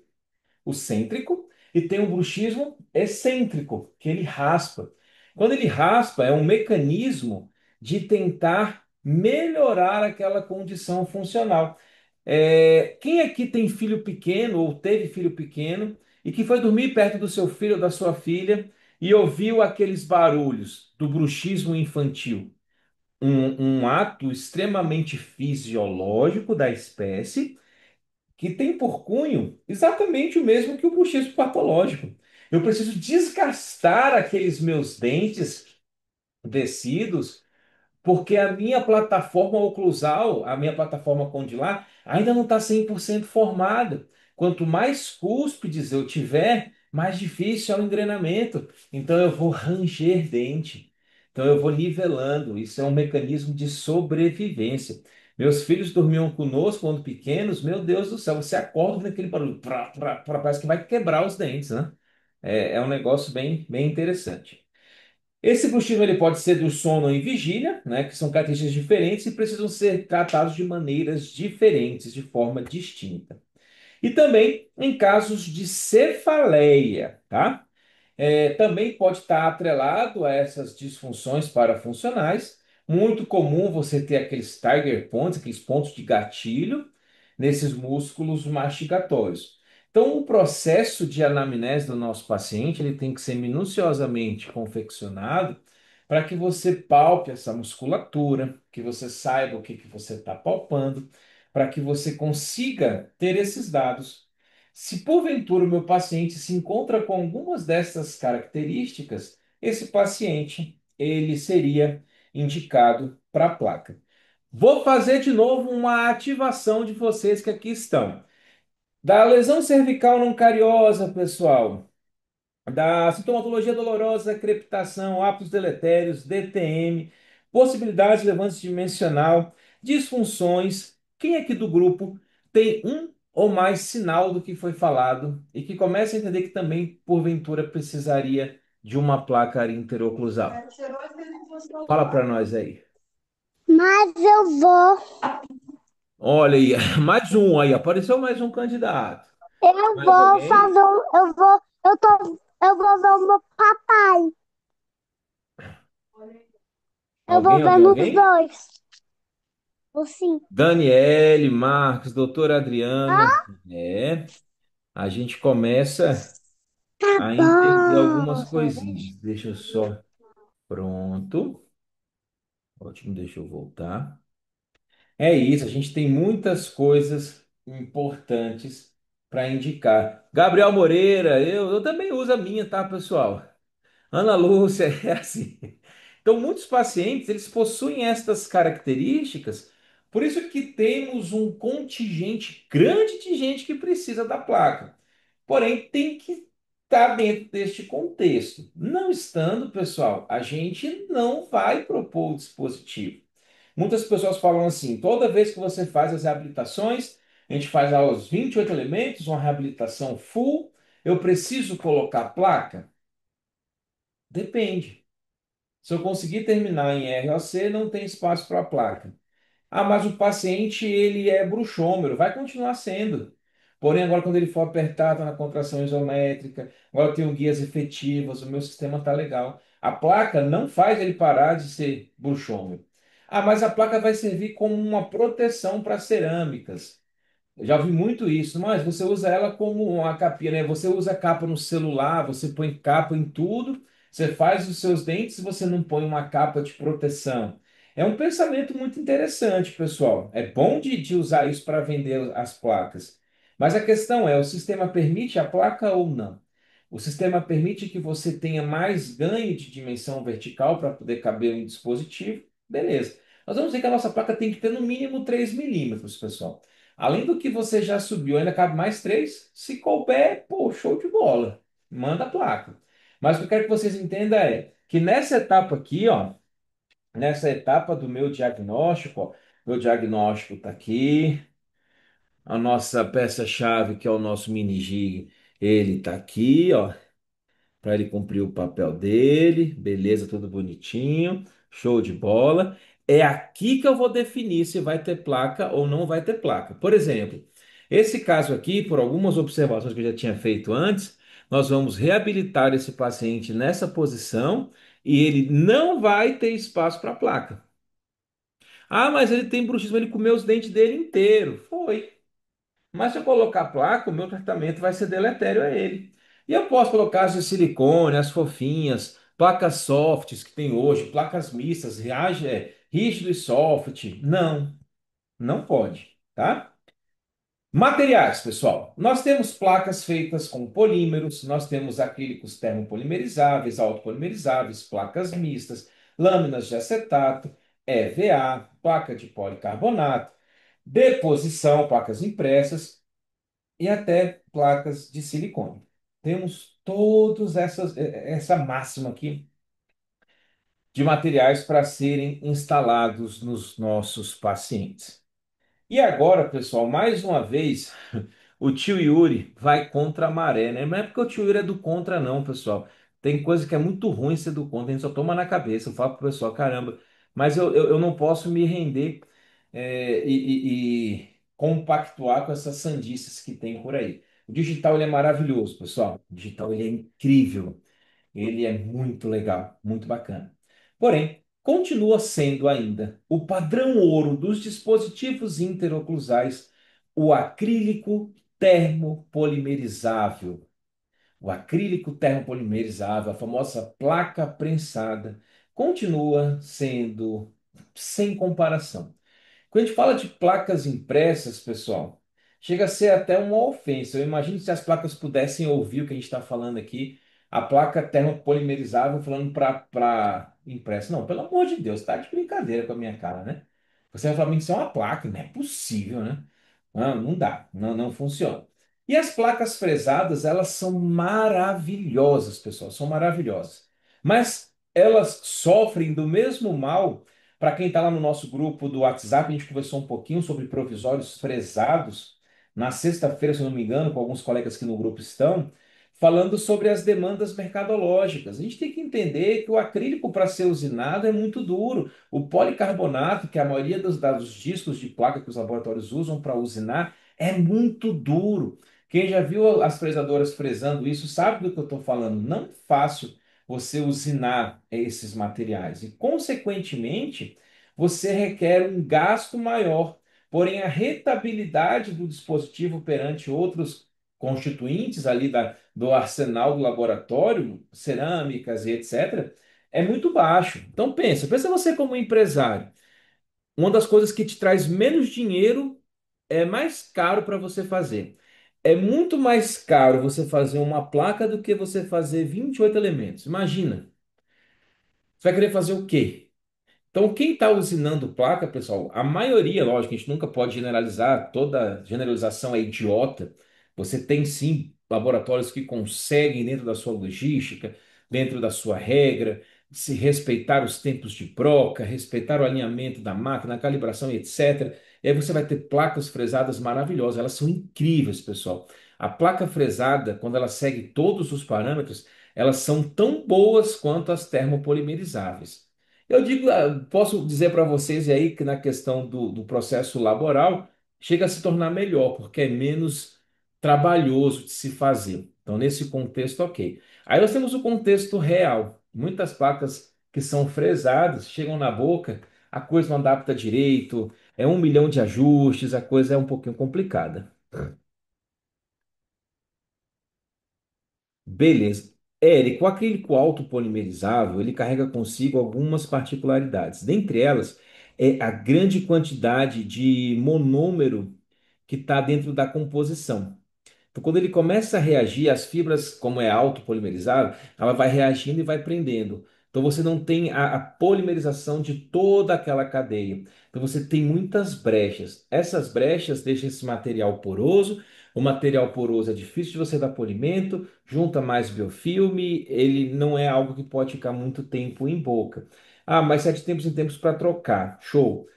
o cêntrico, e tem o bruxismo excêntrico, que ele raspa. Quando ele raspa, é um mecanismo de tentar melhorar aquela condição funcional. Quem aqui tem filho pequeno ou teve filho pequeno e que foi dormir perto do seu filho ou da sua filha e ouviu aqueles barulhos do bruxismo infantil, um ato extremamente fisiológico da espécie que tem por cunho exatamente o mesmo que o bruxismo patológico. Eu preciso desgastar aqueles meus dentes descidos porque a minha plataforma oclusal, a minha plataforma condilar, ainda não está 100% formada. Quanto mais cúspides eu tiver, mais difícil é o engrenamento. Então eu vou ranger dente. Então eu vou nivelando. Isso é um mecanismo de sobrevivência. Meus filhos dormiam conosco quando pequenos. Meu Deus do céu, você acorda com aquele barulho, parece que vai quebrar os dentes, né? É um negócio bem interessante. Esse bruxismo ele pode ser do sono em vigília, né, que são características diferentes e precisam ser tratados de maneiras diferentes, de forma distinta. E também em casos de cefaleia, tá? Também pode estar atrelado a essas disfunções parafuncionais. Muito comum você ter aqueles tiger points, aqueles pontos de gatilho nesses músculos mastigatórios. Então, o processo de anamnese do nosso paciente ele tem que ser minuciosamente confeccionado para que você palpe essa musculatura, que você saiba o que que você está palpando, para que você consiga ter esses dados. Se porventura o meu paciente se encontra com algumas dessas características, esse paciente ele seria indicado para a placa. Vou fazer de novo uma ativação de vocês que aqui estão. Da lesão cervical não cariosa, pessoal. Da sintomatologia dolorosa, crepitação, hábitos deletérios, DTM, possibilidade de levante dimensional, disfunções. Quem aqui do grupo tem um ou mais sinal do que foi falado e que começa a entender que também, porventura, precisaria de uma placa interoclusal? Fala para nós aí. Mas eu vou, Olha aí, mais um aí, apareceu mais um candidato. eu Mais vou alguém? fazer eu vou ver o meu papai. Eu vou Alguém, ver alguém, nos alguém? dois. Assim. Daniele, Marcos, doutora Adriana. Ah, A gente começa tá a entender bom, algumas só coisinhas. deixa. Deixa eu só. Pronto. Ótimo, deixa eu voltar. É isso, a gente tem muitas coisas importantes para indicar. Gabriel Moreira, eu também uso a minha, tá, pessoal? Ana Lúcia, é assim. Então, muitos pacientes, eles possuem estas características, por isso que temos um contingente grande de gente que precisa da placa. Porém, tem que estar dentro deste contexto. Não estando, pessoal, a gente não vai propor o dispositivo. Muitas pessoas falam assim: toda vez que você faz as reabilitações, a gente faz aos 28 elementos, uma reabilitação full, eu preciso colocar placa? Depende. Se eu conseguir terminar em ROC, não tem espaço para placa. Ah, mas o paciente ele é bruxômero, vai continuar sendo. Porém, agora quando ele for apertado na contração isométrica, agora eu tenho guias efetivas, o meu sistema está legal. A placa não faz ele parar de ser bruxômero. Ah, mas a placa vai servir como uma proteção para cerâmicas. Eu já vi muito isso, mas você usa ela como uma capinha, né? Você usa capa no celular, você põe capa em tudo, você faz os seus dentes e você não põe uma capa de proteção. É um pensamento muito interessante, pessoal. É bom de usar isso para vender as placas. Mas a questão é, o sistema permite a placa ou não? O sistema permite que você tenha mais ganho de dimensão vertical para poder caber em dispositivo? Beleza. Nós vamos dizer que a nossa placa tem que ter no mínimo 3 milímetros, pessoal. Além do que você já subiu, ainda cabe mais três. Se couber, pô, show de bola. Manda a placa. Mas o que eu quero que vocês entendam é que nessa etapa aqui, ó, nessa etapa do meu diagnóstico, ó, meu diagnóstico está aqui, a nossa peça-chave, que é o nosso mini jig, ele está aqui, ó, para ele cumprir o papel dele, beleza, tudo bonitinho, show de bola. É aqui que eu vou definir se vai ter placa ou não vai ter placa. Por exemplo, esse caso aqui, por algumas observações que eu já tinha feito antes, nós vamos reabilitar esse paciente nessa posição e ele não vai ter espaço para placa. Ah, mas ele tem bruxismo, ele comeu os dentes dele inteiro. Foi. Mas se eu colocar placa, o meu tratamento vai ser deletério a ele. E eu posso colocar as de silicone, as fofinhas, placas softs que tem hoje, placas mistas, rígido e soft. Não, não pode, tá? Materiais, pessoal. Nós temos placas feitas com polímeros, nós temos acrílicos termopolimerizáveis, autopolimerizáveis, placas mistas, lâminas de acetato, EVA, placa de policarbonato, deposição, placas impressas e até placas de silicone. Temos todas essa máxima aqui de materiais para serem instalados nos nossos pacientes. E agora, pessoal, mais uma vez, o tio Yuri vai contra a maré, né? Não é porque o tio Yuri é do contra, não, pessoal. Tem coisa que é muito ruim ser do contra, a gente só toma na cabeça. Eu falo pro pessoal, caramba, mas eu não posso me render e compactuar com essas sandices que tem por aí. O digital ele é maravilhoso, pessoal. O digital ele é incrível. Ele é muito legal, muito bacana. Porém, continua sendo ainda o padrão ouro dos dispositivos interoclusais o acrílico termopolimerizável. O acrílico termopolimerizável, a famosa placa prensada, continua sendo sem comparação. Quando a gente fala de placas impressas, pessoal, chega a ser até uma ofensa. Eu imagino se as placas pudessem ouvir o que a gente está falando aqui, a placa termopolimerizável falando para impressa. Não, pelo amor de Deus, tá de brincadeira com a minha cara, né? Você vai falar pra mim que isso é uma placa, não é possível, né? Não, não dá, não funciona. E as placas fresadas, elas são maravilhosas, pessoal, são maravilhosas. Mas elas sofrem do mesmo mal. Para quem está lá no nosso grupo do WhatsApp, a gente conversou um pouquinho sobre provisórios fresados na sexta-feira, se eu não me engano, com alguns colegas que no grupo estão, falando sobre as demandas mercadológicas. A gente tem que entender que o acrílico, para ser usinado, é muito duro. O policarbonato, que é a maioria dos discos de placa que os laboratórios usam para usinar, é muito duro. Quem já viu as fresadoras fresando isso sabe do que eu estou falando. Não é fácil você usinar esses materiais. E, consequentemente, você requer um gasto maior. Porém, a rentabilidade do dispositivo perante outros constituintes ali do arsenal do laboratório, cerâmicas e etc., é muito baixo. Então, pensa você como empresário. Uma das coisas que te traz menos dinheiro é mais caro para você fazer. É muito mais caro você fazer uma placa do que você fazer 28 elementos. Imagina. Você vai querer fazer o quê? Então, quem está usinando placa, pessoal, a maioria, lógico, a gente nunca pode generalizar, toda generalização é idiota. Você tem sim laboratórios que conseguem, dentro da sua logística, dentro da sua regra, se respeitar os tempos de broca, respeitar o alinhamento da máquina, a calibração e etc. E aí você vai ter placas fresadas maravilhosas, elas são incríveis, pessoal. A placa fresada, quando ela segue todos os parâmetros, elas são tão boas quanto as termopolimerizáveis. Eu digo, posso dizer para vocês aí que na questão do processo laboral chega a se tornar melhor, porque é menos trabalhoso de se fazer. Então, nesse contexto, ok. Aí nós temos o contexto real. Muitas placas que são fresadas chegam na boca, a coisa não adapta direito, é 1 milhão de ajustes, a coisa é um pouquinho complicada. Beleza. Érico, o acrílico autopolimerizável, ele carrega consigo algumas particularidades. Dentre elas, é a grande quantidade de monômero que está dentro da composição. Então, quando ele começa a reagir, as fibras, como é autopolimerizado, ela vai reagindo e vai prendendo. Então, você não tem a polimerização de toda aquela cadeia. Então, você tem muitas brechas. Essas brechas deixam esse material poroso. O material poroso é difícil de você dar polimento, junta mais biofilme, ele não é algo que pode ficar muito tempo em boca. Ah, mas 7 tempos em tempos para trocar. Show.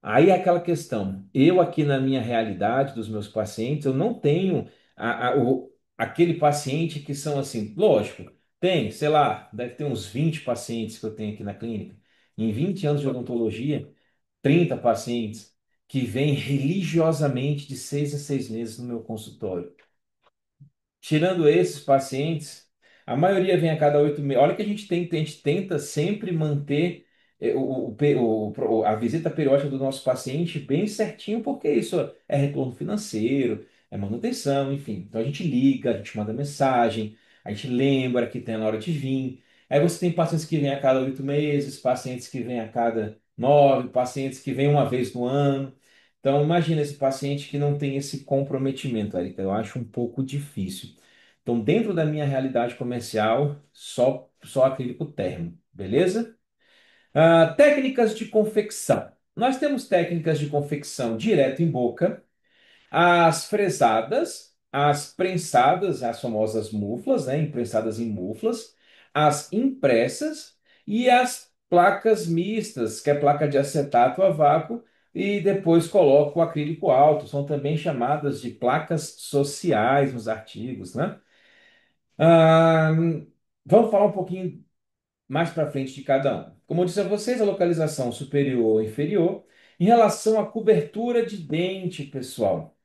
Aí é aquela questão. Eu aqui na minha realidade dos meus pacientes, eu não tenho aquele paciente que são assim, lógico, tem, sei lá, deve ter uns 20 pacientes que eu tenho aqui na clínica. Em 20 anos de odontologia, 30 pacientes que vêm religiosamente de 6 em 6 meses no meu consultório. Tirando esses pacientes, a maioria vem a cada 8 meses. Olha que a gente tenta sempre manter a visita periódica do nosso paciente bem certinho, porque isso é retorno financeiro, é manutenção, enfim. Então a gente liga, a gente manda mensagem. a gente lembra que tem na hora de vir. Aí você tem pacientes que vêm a cada 8 meses, pacientes que vêm a cada 9, pacientes que vêm uma vez no ano. Então, imagina esse paciente que não tem esse comprometimento, Erika. Eu acho um pouco difícil. Então, dentro da minha realidade comercial, só acrílico termo, beleza? Técnicas de confecção. Nós temos técnicas de confecção direto em boca, as fresadas, as prensadas, as famosas muflas, né, imprensadas em muflas, as impressas e as placas mistas, que é placa de acetato a vácuo, e depois coloco o acrílico alto. São também chamadas de placas sociais nos artigos, né? Ah, vamos falar um pouquinho mais para frente de cada um. Como eu disse a vocês, a localização superior ou inferior. Em relação à cobertura de dente, pessoal.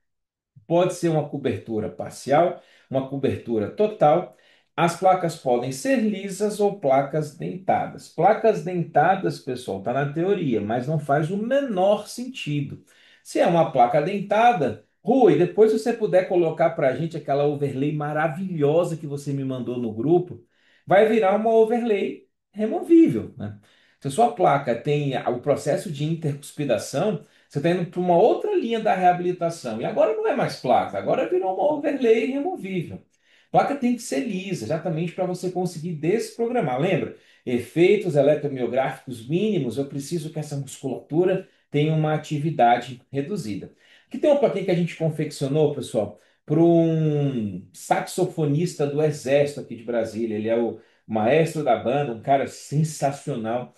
Pode ser uma cobertura parcial, uma cobertura total. As placas podem ser lisas ou placas dentadas. Placas dentadas, pessoal, está na teoria, mas não faz o menor sentido. Se é uma placa dentada, Rui, depois se você puder colocar para a gente aquela overlay maravilhosa que você me mandou no grupo, vai virar uma overlay removível, né? Se a sua placa tem o processo de intercuspidação, você está indo para uma outra linha da reabilitação. E agora não é mais placa, agora virou uma overlay removível. Placa tem que ser lisa, exatamente para você conseguir desprogramar. Lembra? Efeitos eletromiográficos mínimos, eu preciso que essa musculatura tenha uma atividade reduzida. Aqui tem uma plaquinha que a gente confeccionou, pessoal, para um saxofonista do Exército aqui de Brasília. Ele é o maestro da banda, um cara sensacional.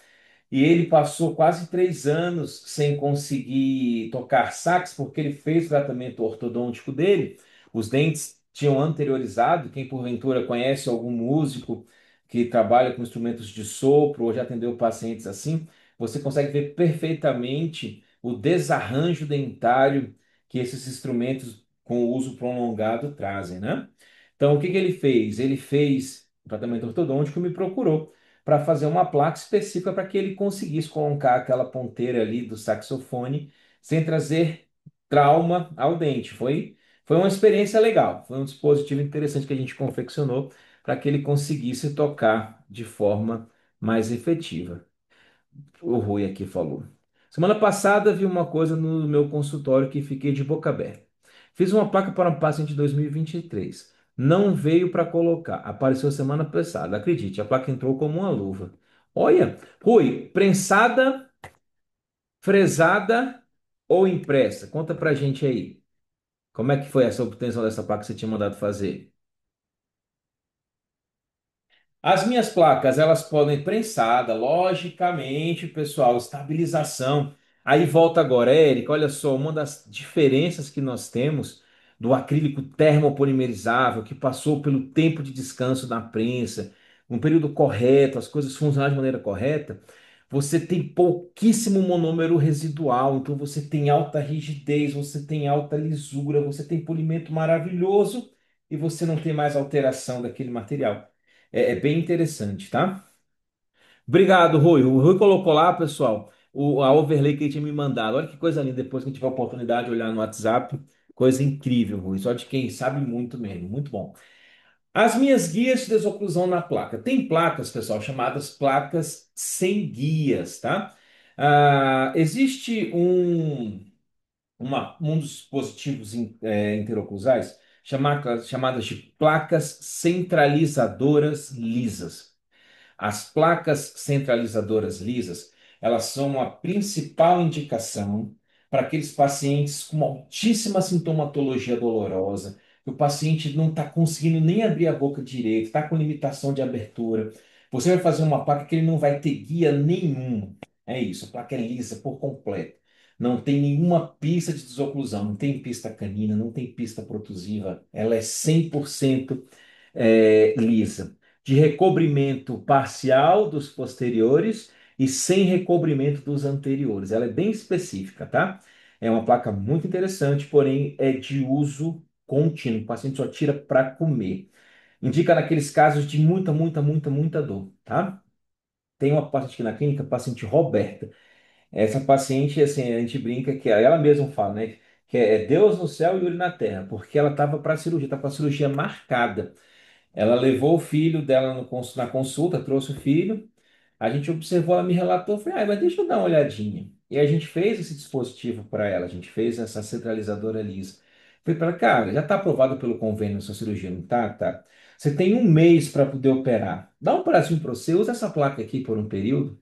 E ele passou quase 3 anos sem conseguir tocar sax, porque ele fez o tratamento ortodôntico dele. Os dentes tinham anteriorizado. Quem porventura conhece algum músico que trabalha com instrumentos de sopro ou já atendeu pacientes assim, você consegue ver perfeitamente o desarranjo dentário que esses instrumentos com uso prolongado trazem, né? Então, o que que ele fez? Ele fez o tratamento ortodôntico e me procurou para fazer uma placa específica para que ele conseguisse colocar aquela ponteira ali do saxofone sem trazer trauma ao dente. Foi uma experiência legal, foi um dispositivo interessante que a gente confeccionou para que ele conseguisse tocar de forma mais efetiva. O Rui aqui falou. Semana passada vi uma coisa no meu consultório que fiquei de boca aberta. Fiz uma placa para um paciente em 2023. Não veio para colocar. Apareceu semana passada. Acredite, a placa entrou como uma luva. Olha, Rui, prensada, fresada ou impressa? Conta pra gente aí. Como é que foi essa obtenção dessa placa que você tinha mandado fazer? As minhas placas, elas podem prensada, logicamente, pessoal, estabilização. Aí volta agora, Érica, olha só, uma das diferenças que nós temos do acrílico termopolimerizável, que passou pelo tempo de descanso da prensa, um período correto, as coisas funcionaram de maneira correta, você tem pouquíssimo monômero residual, então você tem alta rigidez, você tem alta lisura, você tem polimento maravilhoso e você não tem mais alteração daquele material. É bem interessante, tá? Obrigado, Rui. O Rui colocou lá, pessoal, a overlay que ele tinha me mandado. Olha que coisa linda, depois que a gente tiver a oportunidade de olhar no WhatsApp. Coisa incrível, Rui. Só de quem sabe muito mesmo. Muito bom. As minhas guias de desoclusão na placa. Tem placas, pessoal, chamadas placas sem guias, tá? Existe um dos dispositivos interoclusais chamadas de placas centralizadoras lisas. As placas centralizadoras lisas, elas são a principal indicação para aqueles pacientes com altíssima sintomatologia dolorosa, que o paciente não está conseguindo nem abrir a boca direito, está com limitação de abertura. Você vai fazer uma placa que ele não vai ter guia nenhum. É isso, a placa é lisa por completo. Não tem nenhuma pista de desoclusão, não tem pista canina, não tem pista protusiva. Ela é 100% lisa, de recobrimento parcial dos posteriores e sem recobrimento dos anteriores. Ela é bem específica, tá? É uma placa muito interessante, porém é de uso contínuo. O paciente só tira para comer. Indica naqueles casos de muita dor, tá? Tem uma paciente aqui na clínica, paciente Roberta. Essa paciente, assim, a gente brinca que ela mesma fala, né? Que é Deus no céu e Yuri na terra, porque ela estava para cirurgia, estava com a cirurgia marcada. Ela levou o filho dela na consulta, trouxe o filho. A gente observou, ela me relatou, falei, mas deixa eu dar uma olhadinha. E a gente fez esse dispositivo para ela, a gente fez essa centralizadora lisa. Falei para ela, cara, já está aprovado pelo convênio sua cirurgia, não tá? Tá. Você tem um mês para poder operar. Dá um prazinho para você, usa essa placa aqui por um período.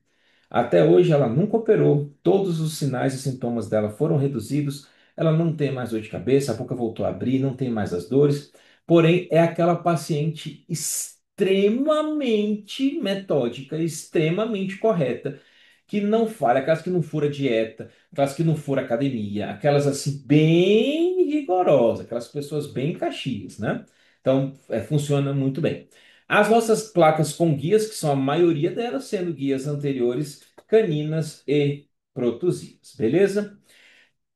Até hoje ela nunca operou, todos os sinais e sintomas dela foram reduzidos, ela não tem mais dor de cabeça, a boca voltou a abrir, não tem mais as dores, porém é aquela paciente extremamente metódica, extremamente correta, que não falha, aquelas que não fura dieta, aquelas que não fura academia, aquelas assim bem rigorosas, aquelas pessoas bem caxias, né? Então funciona muito bem. As nossas placas com guias, que são a maioria delas sendo guias anteriores, caninas e protusivas, beleza?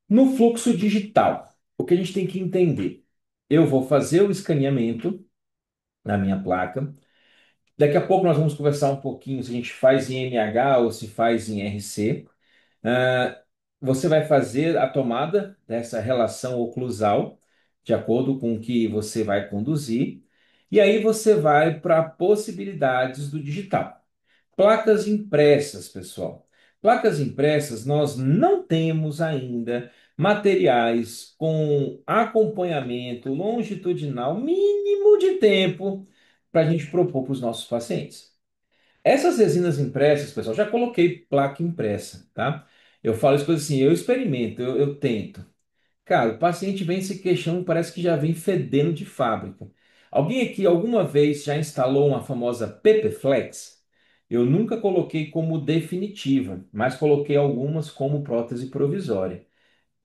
No fluxo digital, o que a gente tem que entender? Eu vou fazer o escaneamento na minha placa. Daqui a pouco nós vamos conversar um pouquinho se a gente faz em MH ou se faz em RC. Ah, você vai fazer a tomada dessa relação oclusal, de acordo com o que você vai conduzir, e aí você vai para possibilidades do digital. Placas impressas, pessoal. Placas impressas, nós não temos ainda materiais com acompanhamento longitudinal mínimo de tempo para a gente propor para os nossos pacientes. Essas resinas impressas, pessoal, já coloquei placa impressa, tá? Eu falo as coisas assim, eu experimento, eu tento. Cara, o paciente vem se queixando, parece que já vem fedendo de fábrica. Alguém aqui alguma vez já instalou uma famosa PPFlex? Eu nunca coloquei como definitiva, mas coloquei algumas como prótese provisória.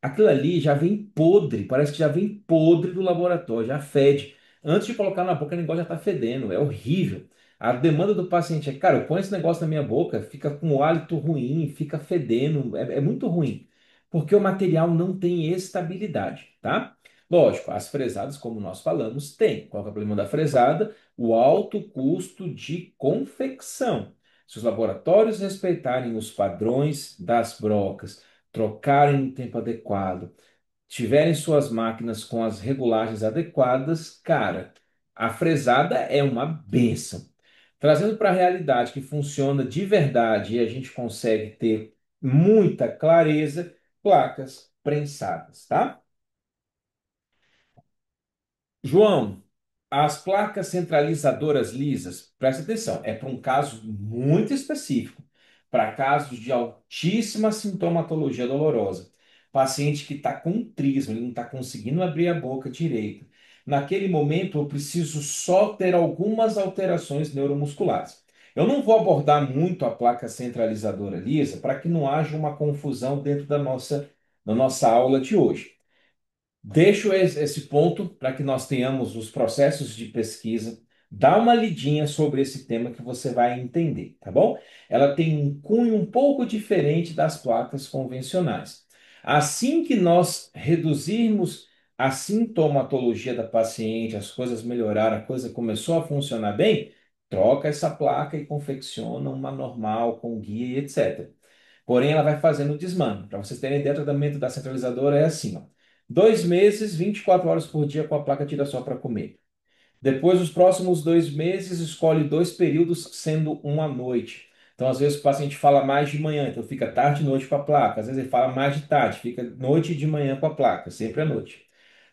Aquilo ali já vem podre, parece que já vem podre do laboratório, já fede. Antes de colocar na boca, o negócio já está fedendo, é horrível. A demanda do paciente é, cara, eu ponho esse negócio na minha boca, fica com o hálito ruim, fica fedendo, é muito ruim, porque o material não tem estabilidade, tá? Lógico, as fresadas, como nós falamos, tem. Qual que é o problema da fresada? O alto custo de confecção. Se os laboratórios respeitarem os padrões das brocas, trocarem no tempo adequado, tiverem suas máquinas com as regulagens adequadas, cara, a fresada é uma benção. Trazendo para a realidade que funciona de verdade e a gente consegue ter muita clareza, placas prensadas, tá? João, as placas centralizadoras lisas, presta atenção, é para um caso muito específico, para casos de altíssima sintomatologia dolorosa. Paciente que está com trismo, ele não está conseguindo abrir a boca direito. Naquele momento, eu preciso só ter algumas alterações neuromusculares. Eu não vou abordar muito a placa centralizadora lisa para que não haja uma confusão dentro da nossa aula de hoje. Deixo esse ponto para que nós tenhamos os processos de pesquisa. Dá uma lidinha sobre esse tema que você vai entender, tá bom? Ela tem um cunho um pouco diferente das placas convencionais. Assim que nós reduzirmos a sintomatologia da paciente, as coisas melhoraram, a coisa começou a funcionar bem, troca essa placa e confecciona uma normal com guia e etc. Porém, ela vai fazendo o desmame. Para vocês terem ideia, o tratamento da centralizadora é assim, ó. 2 meses, 24 horas por dia com a placa tira só para comer. Depois, os próximos 2 meses, escolhe 2 períodos, sendo um à noite. Então, às vezes, o paciente fala mais de manhã, então fica tarde e noite com a placa. Às vezes, ele fala mais de tarde, fica noite e de manhã com a placa, sempre à noite.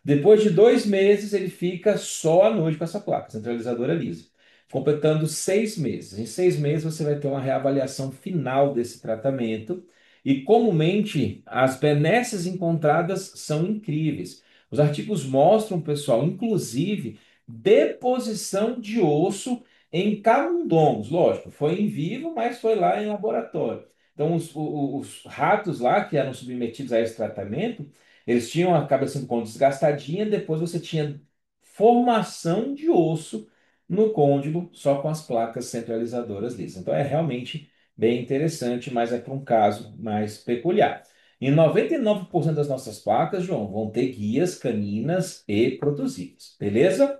Depois de 2 meses, ele fica só à noite com essa placa, centralizadora lisa. Completando 6 meses. Em 6 meses, você vai ter uma reavaliação final desse tratamento. E, comumente, as benesses encontradas são incríveis. Os artigos mostram, pessoal, inclusive deposição de osso em camundongos. Lógico, foi em vivo, mas foi lá em laboratório. Então, os ratos lá que eram submetidos a esse tratamento, eles tinham a cabeça do côndilo desgastadinha, depois você tinha formação de osso no côndilo, só com as placas centralizadoras lisas. Então, é realmente bem interessante, mas é para um caso mais peculiar. Em 99% das nossas placas, João, vão ter guias caninas e protusivas, beleza?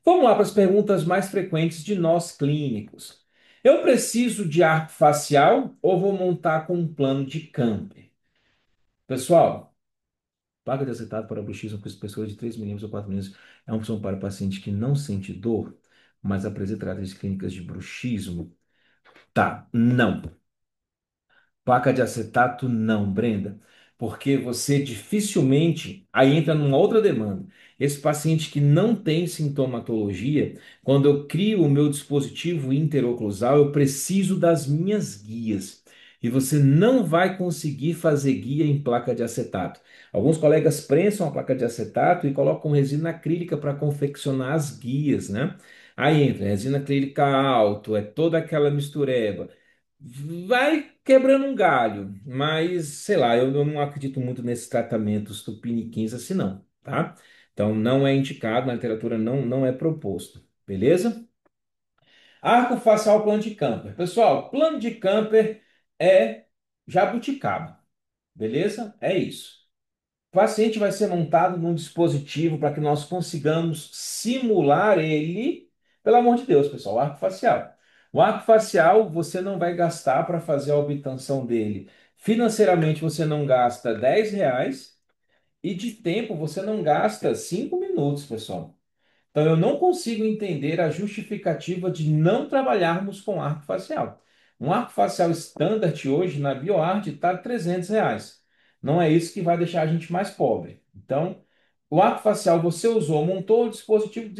Vamos lá para as perguntas mais frequentes de nós clínicos. Eu preciso de arco facial ou vou montar com um plano de Camper? Pessoal, placa de acetato para bruxismo com espessura de 3 milímetros ou 4 milímetros é uma opção para paciente que não sente dor? mas apresenta características clínicas de bruxismo. Tá, não. Placa de acetato, não, Brenda, porque você dificilmente aí entra numa outra demanda. Esse paciente que não tem sintomatologia, quando eu crio o meu dispositivo interoclusal, eu preciso das minhas guias. E você não vai conseguir fazer guia em placa de acetato. Alguns colegas prensam a placa de acetato e colocam resina acrílica para confeccionar as guias, né? Aí entra resina acrílica alto, é toda aquela mistureba. Vai quebrando um galho, mas sei lá, eu não acredito muito nesses tratamentos tupiniquins assim, não, tá? Então não é indicado, na literatura não é proposto, beleza? Arco facial plano de Camper. Pessoal, plano de Camper é jabuticaba, beleza? É isso. O paciente vai ser montado num dispositivo para que nós consigamos simular ele, pelo amor de Deus, pessoal, o arco facial. O arco facial você não vai gastar para fazer a obtenção dele. Financeiramente você não gasta R$ 10 e de tempo você não gasta 5 minutos, pessoal. Então, eu não consigo entender a justificativa de não trabalharmos com arco facial. Um arco facial standard hoje na BioArt está R$ 300. Não é isso que vai deixar a gente mais pobre. Então, o arco facial você usou, montou o dispositivo,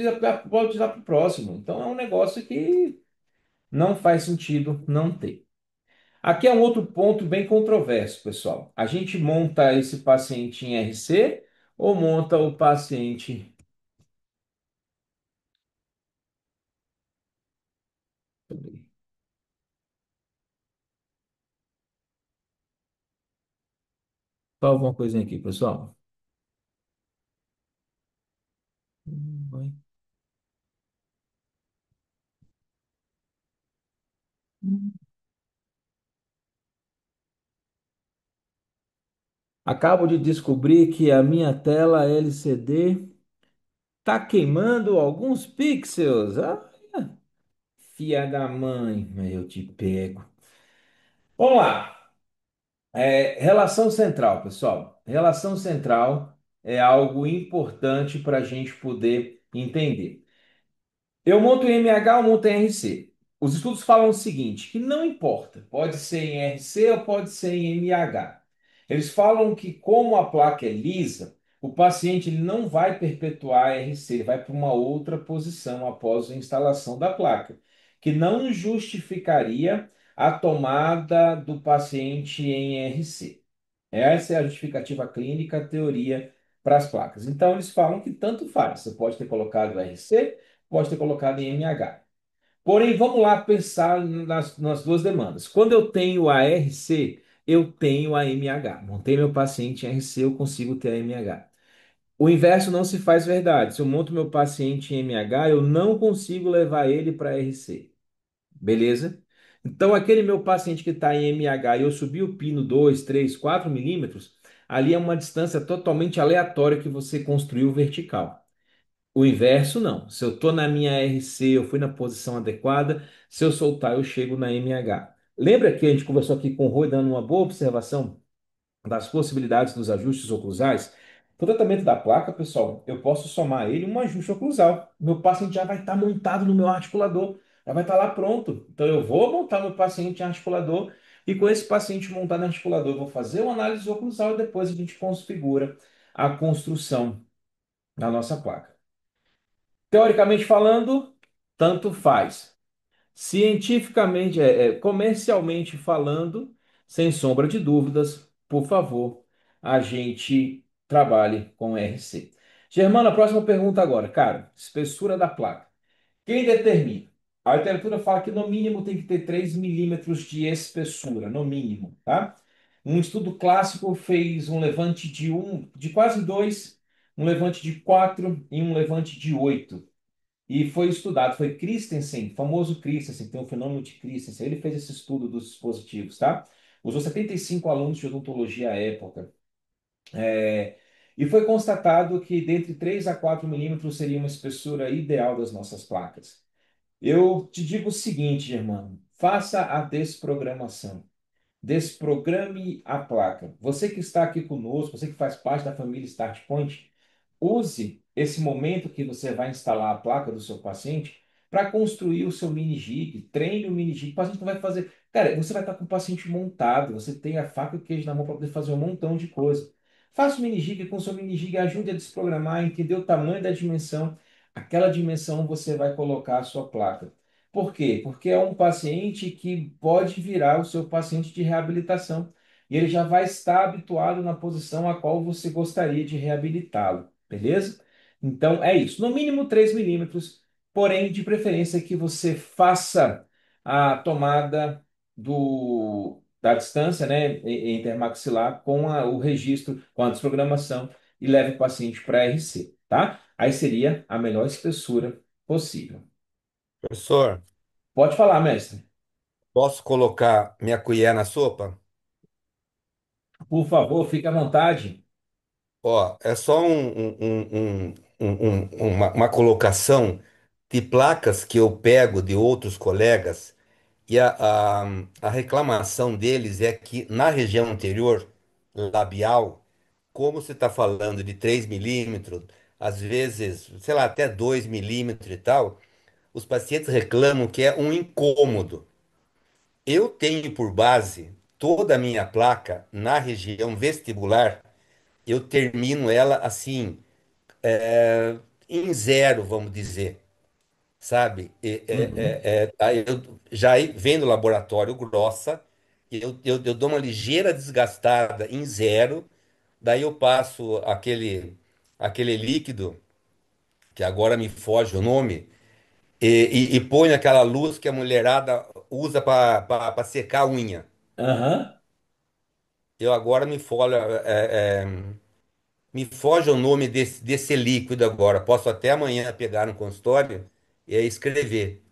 pode usar para o próximo. Então, é um negócio que não faz sentido não ter. Aqui é um outro ponto bem controverso, pessoal. A gente monta esse paciente em RC ou monta o paciente. Só alguma coisinha aqui, pessoal. Vai. Acabo de descobrir que a minha tela LCD tá queimando alguns pixels. Ah, filha da mãe, eu te pego. Vamos lá. Relação central, pessoal. Relação central é algo importante para a gente poder entender. Eu monto em MH ou monto em RC. Os estudos falam o seguinte, que não importa, pode ser em RC ou pode ser em MH. Eles falam que como a placa é lisa, o paciente ele não vai perpetuar a RC, ele vai para uma outra posição após a instalação da placa, que não justificaria a tomada do paciente em RC. Essa é a justificativa clínica, a teoria para as placas. Então, eles falam que tanto faz. Você pode ter colocado RC, pode ter colocado em MH. Porém, vamos lá pensar nas duas demandas. Quando eu tenho a RC, eu tenho a MH. Montei meu paciente em RC, eu consigo ter a MH. O inverso não se faz verdade. Se eu monto meu paciente em MH, eu não consigo levar ele para RC. Beleza? Então, aquele meu paciente que está em MH e eu subi o pino 2, 3, 4 milímetros, ali é uma distância totalmente aleatória que você construiu vertical. O inverso, não. Se eu estou na minha RC, eu fui na posição adequada, se eu soltar, eu chego na MH. Lembra que a gente conversou aqui com o Rui, dando uma boa observação das possibilidades dos ajustes oclusais? Para o tratamento da placa, pessoal, eu posso somar ele um ajuste oclusal. Meu paciente já vai estar montado no meu articulador, já vai estar lá pronto. Então, eu vou montar meu paciente em articulador e com esse paciente montado em articulador, eu vou fazer uma análise oclusal e depois a gente configura a construção da nossa placa. Teoricamente falando, tanto faz. Cientificamente, comercialmente falando, sem sombra de dúvidas, por favor, a gente trabalhe com RC. Germana, a próxima pergunta agora. Cara, espessura da placa. Quem determina? A literatura fala que no mínimo tem que ter 3 milímetros de espessura, no mínimo, tá? Um estudo clássico fez um levante de quase 2, um levante de 4 e um levante de 8. E foi estudado, foi Christensen, famoso Christensen, tem um fenômeno de Christensen. Ele fez esse estudo dos dispositivos, tá? Usou 75 alunos de odontologia à época. É, e foi constatado que dentre 3 a 4 milímetros seria uma espessura ideal das nossas placas. Eu te digo o seguinte, irmão, faça a desprogramação. Desprograme a placa. Você que está aqui conosco, você que faz parte da família StartPoint, use esse momento que você vai instalar a placa do seu paciente para construir o seu mini jig, treine o mini jig. O paciente não vai fazer. Cara, você vai estar com o paciente montado, você tem a faca e o queijo na mão para poder fazer um montão de coisa. Faça o mini jig com o seu mini jig, ajude a desprogramar, entender o tamanho da dimensão. Aquela dimensão você vai colocar a sua placa. Por quê? Porque é um paciente que pode virar o seu paciente de reabilitação. E ele já vai estar habituado na posição a qual você gostaria de reabilitá-lo, beleza? Então é isso. No mínimo 3 milímetros, porém, de preferência que você faça a tomada da distância, né, intermaxilar com o registro, com a desprogramação e leve o paciente para RC, tá? Aí seria a melhor espessura possível. Professor, Pode falar, mestre. posso colocar minha colher na sopa? Por favor, fique à vontade. Ó, é só uma colocação de placas que eu pego de outros colegas e a reclamação deles é que na região anterior, labial, como você está falando de 3 milímetros, às vezes, sei lá, até 2 milímetros e tal, os pacientes reclamam que é um incômodo. Eu tenho por base toda a minha placa na região vestibular, eu termino ela assim, em zero, vamos dizer, sabe? Uhum. Aí eu já vem do laboratório grossa, eu dou uma ligeira desgastada em zero, daí eu passo aquele líquido, que agora me foge o nome, e ponho aquela luz que a mulherada usa para secar a unha. Aham. Eu agora me foge o nome desse líquido agora. Posso até amanhã pegar no consultório e aí escrever.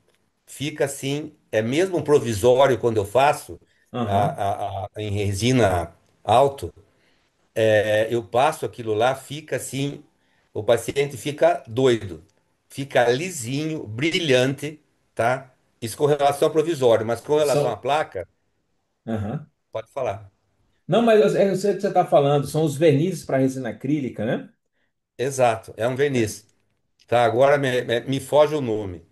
Fica assim, é mesmo um provisório quando eu faço Aham. em resina alto, eu passo aquilo lá, fica assim, o paciente fica doido, fica lisinho, brilhante, tá? Isso com relação ao provisório, mas com relação à São. placa, Aham. pode falar. Não, mas eu sei o que você está falando. São os vernizes para resina acrílica, né? Exato, é um É. verniz. Tá, agora me foge o nome.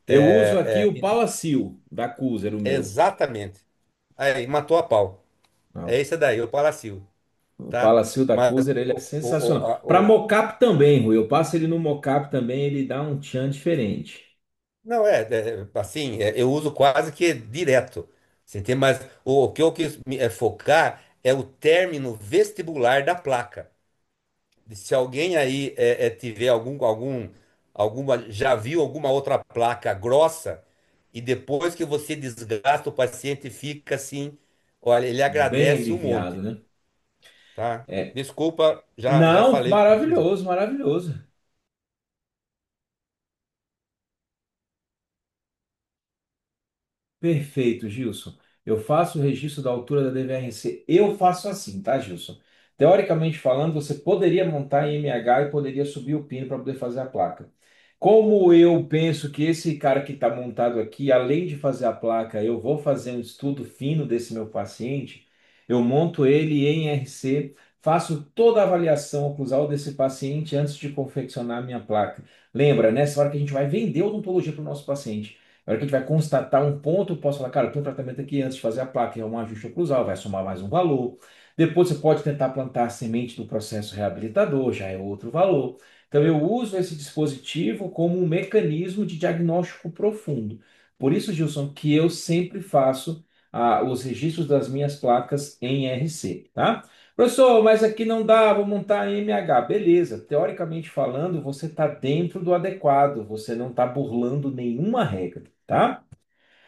Eu uso aqui É, o Palacil da Cuser, o meu. exatamente. Aí, matou a pau. É Não. esse daí, o Palacil, O tá? Palacil da Mas Cuser, ele é o, sensacional. a- Para o- mocap também, Rui. Eu passo ele no mocap também, ele dá um tchan diferente. não, assim, eu uso quase que direto. Você entende? Mas o que eu quis focar é o término vestibular da placa. Se alguém aí tiver já viu alguma outra placa grossa e depois que você desgasta, o paciente fica assim, olha, ele Bem agradece um aliviado, monte, né? tá? É. Desculpa, já Não, falei demais. maravilhoso, maravilhoso. Perfeito, Gilson. Eu faço o registro da altura da DVRC. Eu faço assim, tá, Gilson? Teoricamente falando, você poderia montar em MH e poderia subir o pino para poder fazer a placa. Como eu penso que esse cara que está montado aqui, além de fazer a placa, eu vou fazer um estudo fino desse meu paciente, eu monto ele em RC, faço toda a avaliação oclusal desse paciente antes de confeccionar a minha placa. Lembra, nessa hora que a gente vai vender odontologia para o nosso paciente. Na hora que a gente vai constatar um ponto, eu posso falar, cara, eu tenho um tratamento aqui antes de fazer a placa, é um ajuste oclusal, vai somar mais um valor. Depois você pode tentar plantar a semente do processo reabilitador, já é outro valor. Então eu uso esse dispositivo como um mecanismo de diagnóstico profundo. Por isso, Gilson, que eu sempre faço os registros das minhas placas em RC, tá? Professor, mas aqui não dá, vou montar em MH. Beleza, teoricamente falando, você está dentro do adequado, você não está burlando nenhuma regra, tá?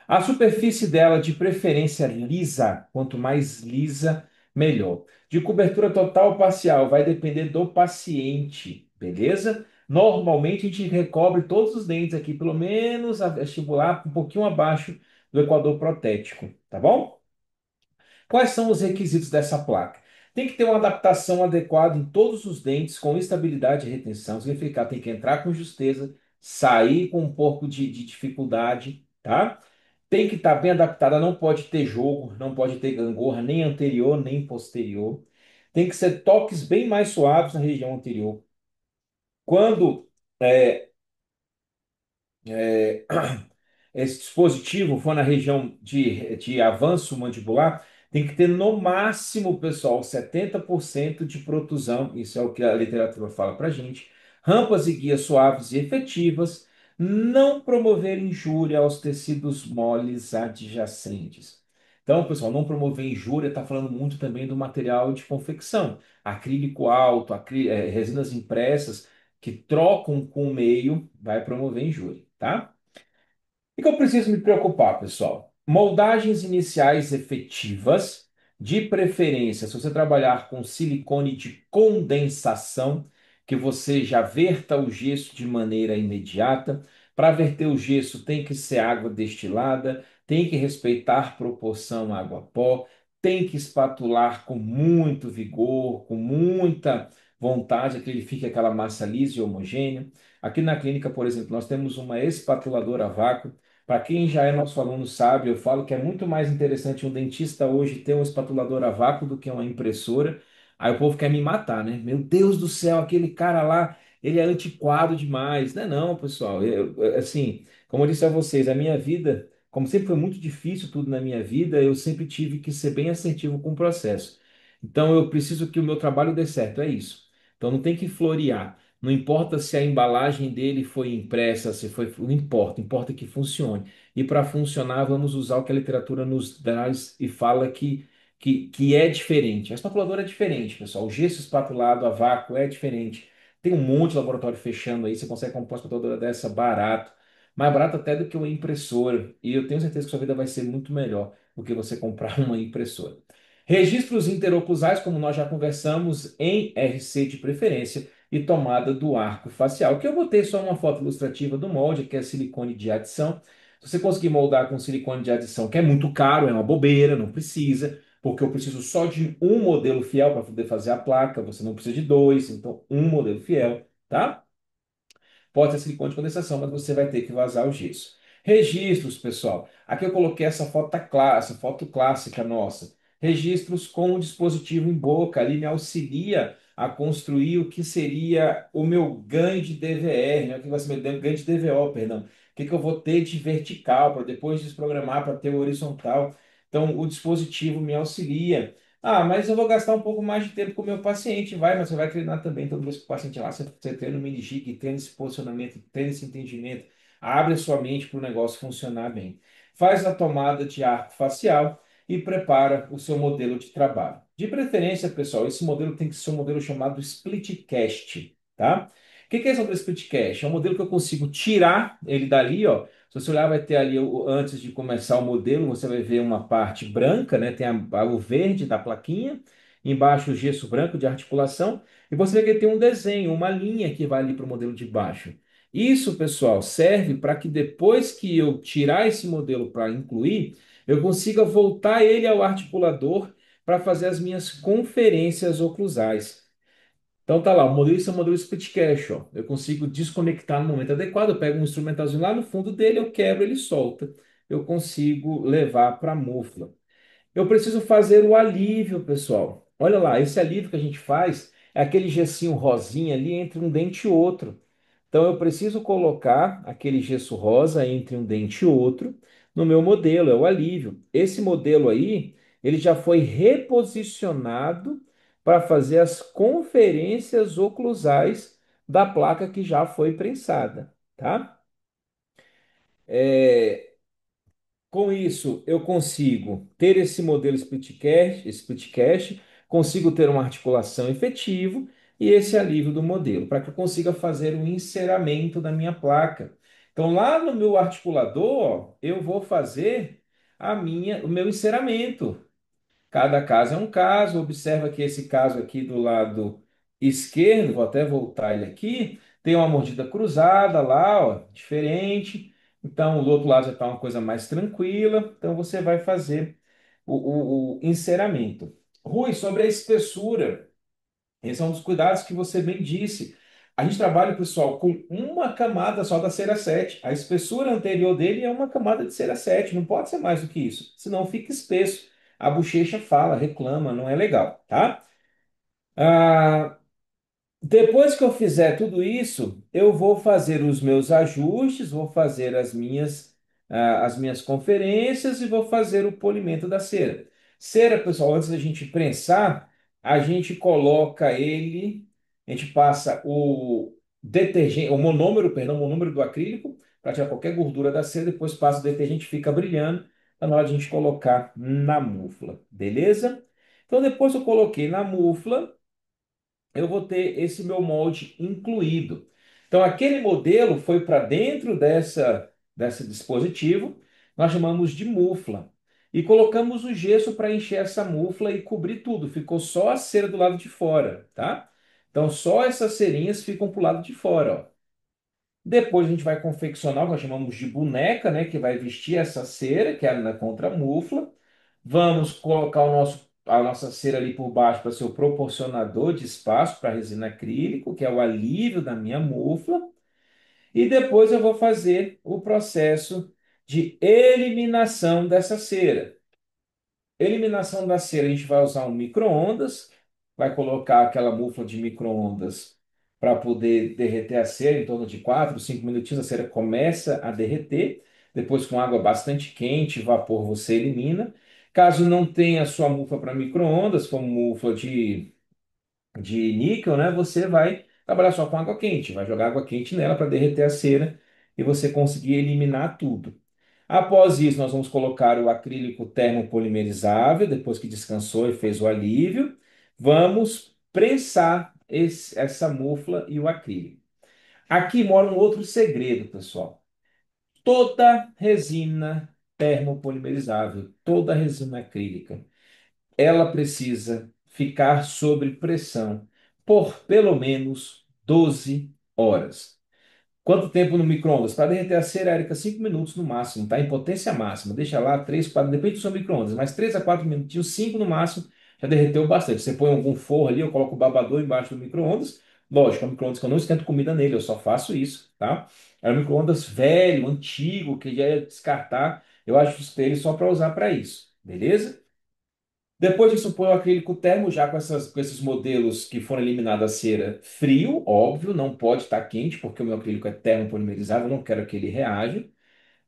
A superfície dela, de preferência lisa, quanto mais lisa, melhor. De cobertura total ou parcial, vai depender do paciente, beleza? Normalmente a gente recobre todos os dentes aqui, pelo menos a vestibular, um pouquinho abaixo do equador protético, tá bom? Quais são os requisitos dessa placa? Tem que ter uma adaptação adequada em todos os dentes, com estabilidade e retenção. Significa que tem que entrar com justeza, sair com um pouco de dificuldade, tá? Tem que estar bem adaptada, não pode ter jogo, não pode ter gangorra, nem anterior, nem posterior. Tem que ser toques bem mais suaves na região anterior. Quando esse dispositivo for na região de avanço mandibular, tem que ter no máximo, pessoal, 70% de protusão. Isso é o que a literatura fala para gente. Rampas e guias suaves e efetivas. Não promover injúria aos tecidos moles adjacentes. Então, pessoal, não promover injúria está falando muito também do material de confecção. Acrílico alto, resinas impressas que trocam com o meio, vai promover injúria, tá? O que eu preciso me preocupar, pessoal? Moldagens iniciais efetivas, de preferência, se você trabalhar com silicone de condensação, que você já verta o gesso de maneira imediata. Para verter o gesso tem que ser água destilada, tem que respeitar proporção água-pó, tem que espatular com muito vigor, com muita vontade, que ele fique aquela massa lisa e homogênea. Aqui na clínica, por exemplo, nós temos uma espatuladora a vácuo. Para quem já é nosso aluno sabe, eu falo que é muito mais interessante um dentista hoje ter um espatulador a vácuo do que uma impressora. Aí o povo quer me matar, né? Meu Deus do céu, aquele cara lá, ele é antiquado demais. Não é não, pessoal. Assim, como eu disse a vocês, a minha vida, como sempre foi muito difícil tudo na minha vida, eu sempre tive que ser bem assertivo com o processo. Então eu preciso que o meu trabalho dê certo, é isso. Então não tem que florear. Não importa se a embalagem dele foi impressa, se foi. Não importa, importa que funcione. E para funcionar, vamos usar o que a literatura nos traz e fala que é diferente. A espatuladora é diferente, pessoal. O gesso espatulado a vácuo é diferente. Tem um monte de laboratório fechando aí. Você consegue comprar uma espatuladora dessa barato. Mais barato até do que uma impressora. E eu tenho certeza que sua vida vai ser muito melhor do que você comprar uma impressora. Registros interoclusais, como nós já conversamos, em RC de preferência e tomada do arco facial, que eu botei só uma foto ilustrativa do molde, que é silicone de adição. Se você conseguir moldar com silicone de adição, que é muito caro, é uma bobeira, não precisa, porque eu preciso só de um modelo fiel para poder fazer a placa, você não precisa de dois, então um modelo fiel, tá? Pode ser silicone de condensação, mas você vai ter que vazar o gesso. Registros, pessoal. Aqui eu coloquei essa foto clássica nossa. Registros com o dispositivo em boca. Ali me auxilia a construir o que seria o meu ganho de DVR, né? O que vai ser meu ganho de DVO, perdão. O que que eu vou ter de vertical para depois desprogramar para ter o horizontal. Então, o dispositivo me auxilia. Ah, mas eu vou gastar um pouco mais de tempo com o meu paciente, vai, mas você vai treinar também toda vez que o paciente lá, você treina o mini jig, treina esse posicionamento, treina esse entendimento, abre a sua mente para o negócio funcionar bem. Faz a tomada de arco facial e prepara o seu modelo de trabalho. De preferência, pessoal, esse modelo tem que ser um modelo chamado split cast, tá? O que que é esse modelo split cast? É um modelo que eu consigo tirar ele dali, ó. Se você olhar, vai ter ali, antes de começar o modelo, você vai ver uma parte branca, né? Tem o verde da plaquinha, embaixo o gesso branco de articulação, e você vê que tem um desenho, uma linha que vai ali para o modelo de baixo. Isso, pessoal, serve para que depois que eu tirar esse modelo para incluir, eu consiga voltar ele ao articulador para fazer as minhas conferências oclusais. Então tá lá, o modelo, esse é o modelo split cache, ó. Eu consigo desconectar no momento adequado, eu pego um instrumentalzinho lá no fundo dele, eu quebro, ele solta. Eu consigo levar para a mufla. Eu preciso fazer o alívio, pessoal. Olha lá, esse alívio que a gente faz é aquele gessinho rosinha ali entre um dente e outro. Então eu preciso colocar aquele gesso rosa entre um dente e outro no meu modelo, é o alívio. Esse modelo aí, ele já foi reposicionado para fazer as conferências oclusais da placa que já foi prensada, tá? É, com isso, eu consigo ter esse modelo split cache, consigo ter uma articulação efetiva e esse alívio do modelo, para que eu consiga fazer o enceramento da minha placa. Então, lá no meu articulador, ó, eu vou fazer o meu enceramento. Cada caso é um caso. Observa que esse caso aqui do lado esquerdo, vou até voltar ele aqui, tem uma mordida cruzada lá, ó, diferente. Então, do outro lado já está uma coisa mais tranquila. Então, você vai fazer o enceramento. Rui, sobre a espessura. Esse é um dos cuidados que você bem disse. A gente trabalha, pessoal, com uma camada só da cera 7. A espessura anterior dele é uma camada de cera 7. Não pode ser mais do que isso, senão fica espesso. A bochecha fala, reclama, não é legal, tá? Ah, Depois que eu fizer tudo isso, eu vou fazer os meus ajustes, vou fazer as minhas conferências e vou fazer o polimento da cera. Cera, pessoal, antes da gente prensar, a gente coloca ele, a gente passa o detergente, o monômero, perdão, o monômero do acrílico, para tirar qualquer gordura da cera, depois passa o detergente, fica brilhando, tá na hora de a gente colocar na mufla, beleza? Então, depois que eu coloquei na mufla, eu vou ter esse meu molde incluído. Então, aquele modelo foi para dentro desse dispositivo, nós chamamos de mufla. E colocamos o gesso para encher essa mufla e cobrir tudo. Ficou só a cera do lado de fora, tá? Então, só essas cerinhas ficam para o lado de fora, ó. Depois a gente vai confeccionar o que nós chamamos de boneca, né, que vai vestir essa cera, que é na contramufla. Vamos colocar a nossa cera ali por baixo para ser o proporcionador de espaço para resina acrílico, que é o alívio da minha mufla. E depois eu vou fazer o processo de eliminação dessa cera. Eliminação da cera, a gente vai usar um micro-ondas, vai colocar aquela mufla de micro-ondas para poder derreter a cera em torno de 4, 5 minutinhos, a cera começa a derreter. Depois, com água bastante quente, vapor, você elimina. Caso não tenha sua mufla para micro-ondas, como mufla de níquel, né? Você vai trabalhar só com água quente, vai jogar água quente nela para derreter a cera e você conseguir eliminar tudo. Após isso, nós vamos colocar o acrílico termopolimerizável, depois que descansou e fez o alívio. Vamos prensar essa mufla e o acrílico. Aqui mora um outro segredo, pessoal. Toda resina termopolimerizável, toda resina acrílica, ela precisa ficar sob pressão por pelo menos 12 horas. Quanto tempo no micro-ondas? Para derreter a cera, Érica, 5 minutos no máximo, tá? Em potência máxima. Deixa lá 3, 4, depende do seu micro-ondas, mas 3 a 4 minutinhos, 5 no máximo, já derreteu bastante. Você põe algum forro ali, eu coloco o babador embaixo do micro-ondas. Lógico, é um micro-ondas que eu não esquento comida nele, eu só faço isso, tá? É um micro-ondas velho, antigo, que já ia descartar. Eu acho ele só para usar para isso, beleza? Depois disso, põe o acrílico termo, já com esses modelos que foram eliminados a cera frio, óbvio, não pode estar quente, porque o meu acrílico é termopolimerizado, eu não quero que ele reaja.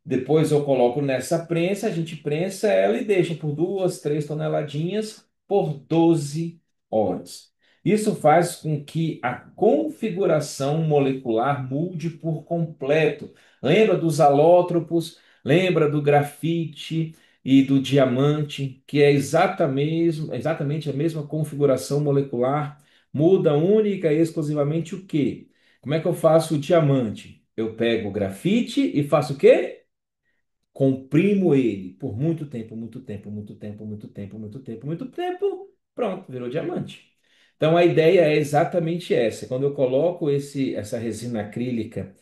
Depois eu coloco nessa prensa, a gente prensa ela e deixa por 2, 3 toneladinhas por 12 horas. Isso faz com que a configuração molecular mude por completo. Lembra dos alótropos, lembra do grafite e do diamante, que é exatamente a mesma configuração molecular, muda única e exclusivamente o quê? Como é que eu faço o diamante? Eu pego o grafite e faço o quê? Comprimo ele por muito tempo, muito tempo, muito tempo, muito tempo, muito tempo, muito tempo, pronto, virou diamante. Então a ideia é exatamente essa. Quando eu coloco essa resina acrílica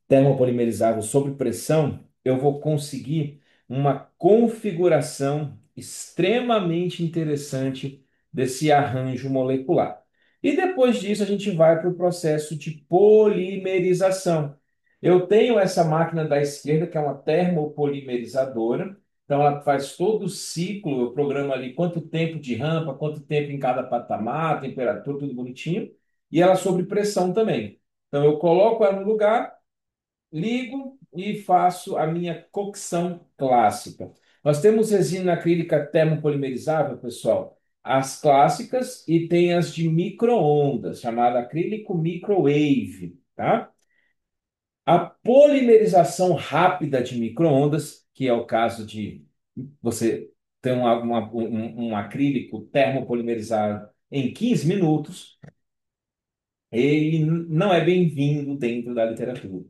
termopolimerizável sob pressão, eu vou conseguir uma configuração extremamente interessante desse arranjo molecular. E depois disso, a gente vai para o processo de polimerização. Eu tenho essa máquina da esquerda, que é uma termopolimerizadora. Então, ela faz todo o ciclo, eu programo ali quanto tempo de rampa, quanto tempo em cada patamar, temperatura, tudo bonitinho. E ela sob pressão também. Então, eu coloco ela no lugar, ligo e faço a minha cocção clássica. Nós temos resina acrílica termopolimerizável, pessoal, as clássicas e tem as de micro-ondas, chamada acrílico microwave, tá? A polimerização rápida de micro-ondas, que é o caso de você ter um acrílico termopolimerizado em 15 minutos, ele não é bem-vindo dentro da literatura.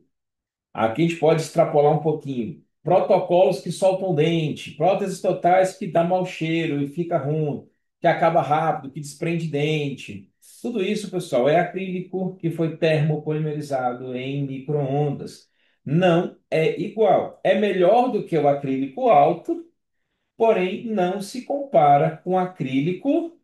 Aqui a gente pode extrapolar um pouquinho. Protocolos que soltam dente, próteses totais que dá mau cheiro e fica ruim, que acaba rápido, que desprende dente. Tudo isso, pessoal, é acrílico que foi termopolimerizado em micro-ondas. Não é igual. É melhor do que o acrílico alto, porém não se compara com acrílico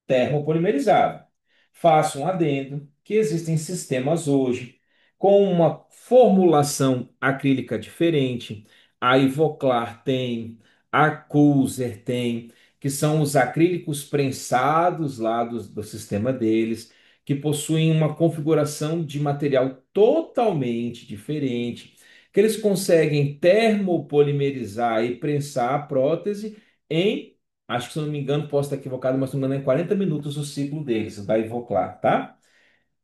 termopolimerizado. Faço um adendo que existem sistemas hoje com uma formulação acrílica diferente. A Ivoclar tem, a Culzer tem, que são os acrílicos prensados lá do sistema deles, que possuem uma configuração de material totalmente diferente, que eles conseguem termopolimerizar e prensar a prótese em, acho que se eu não me engano, posso estar equivocado, mas se não me engano, é 40 minutos o ciclo deles, da Ivoclar, tá?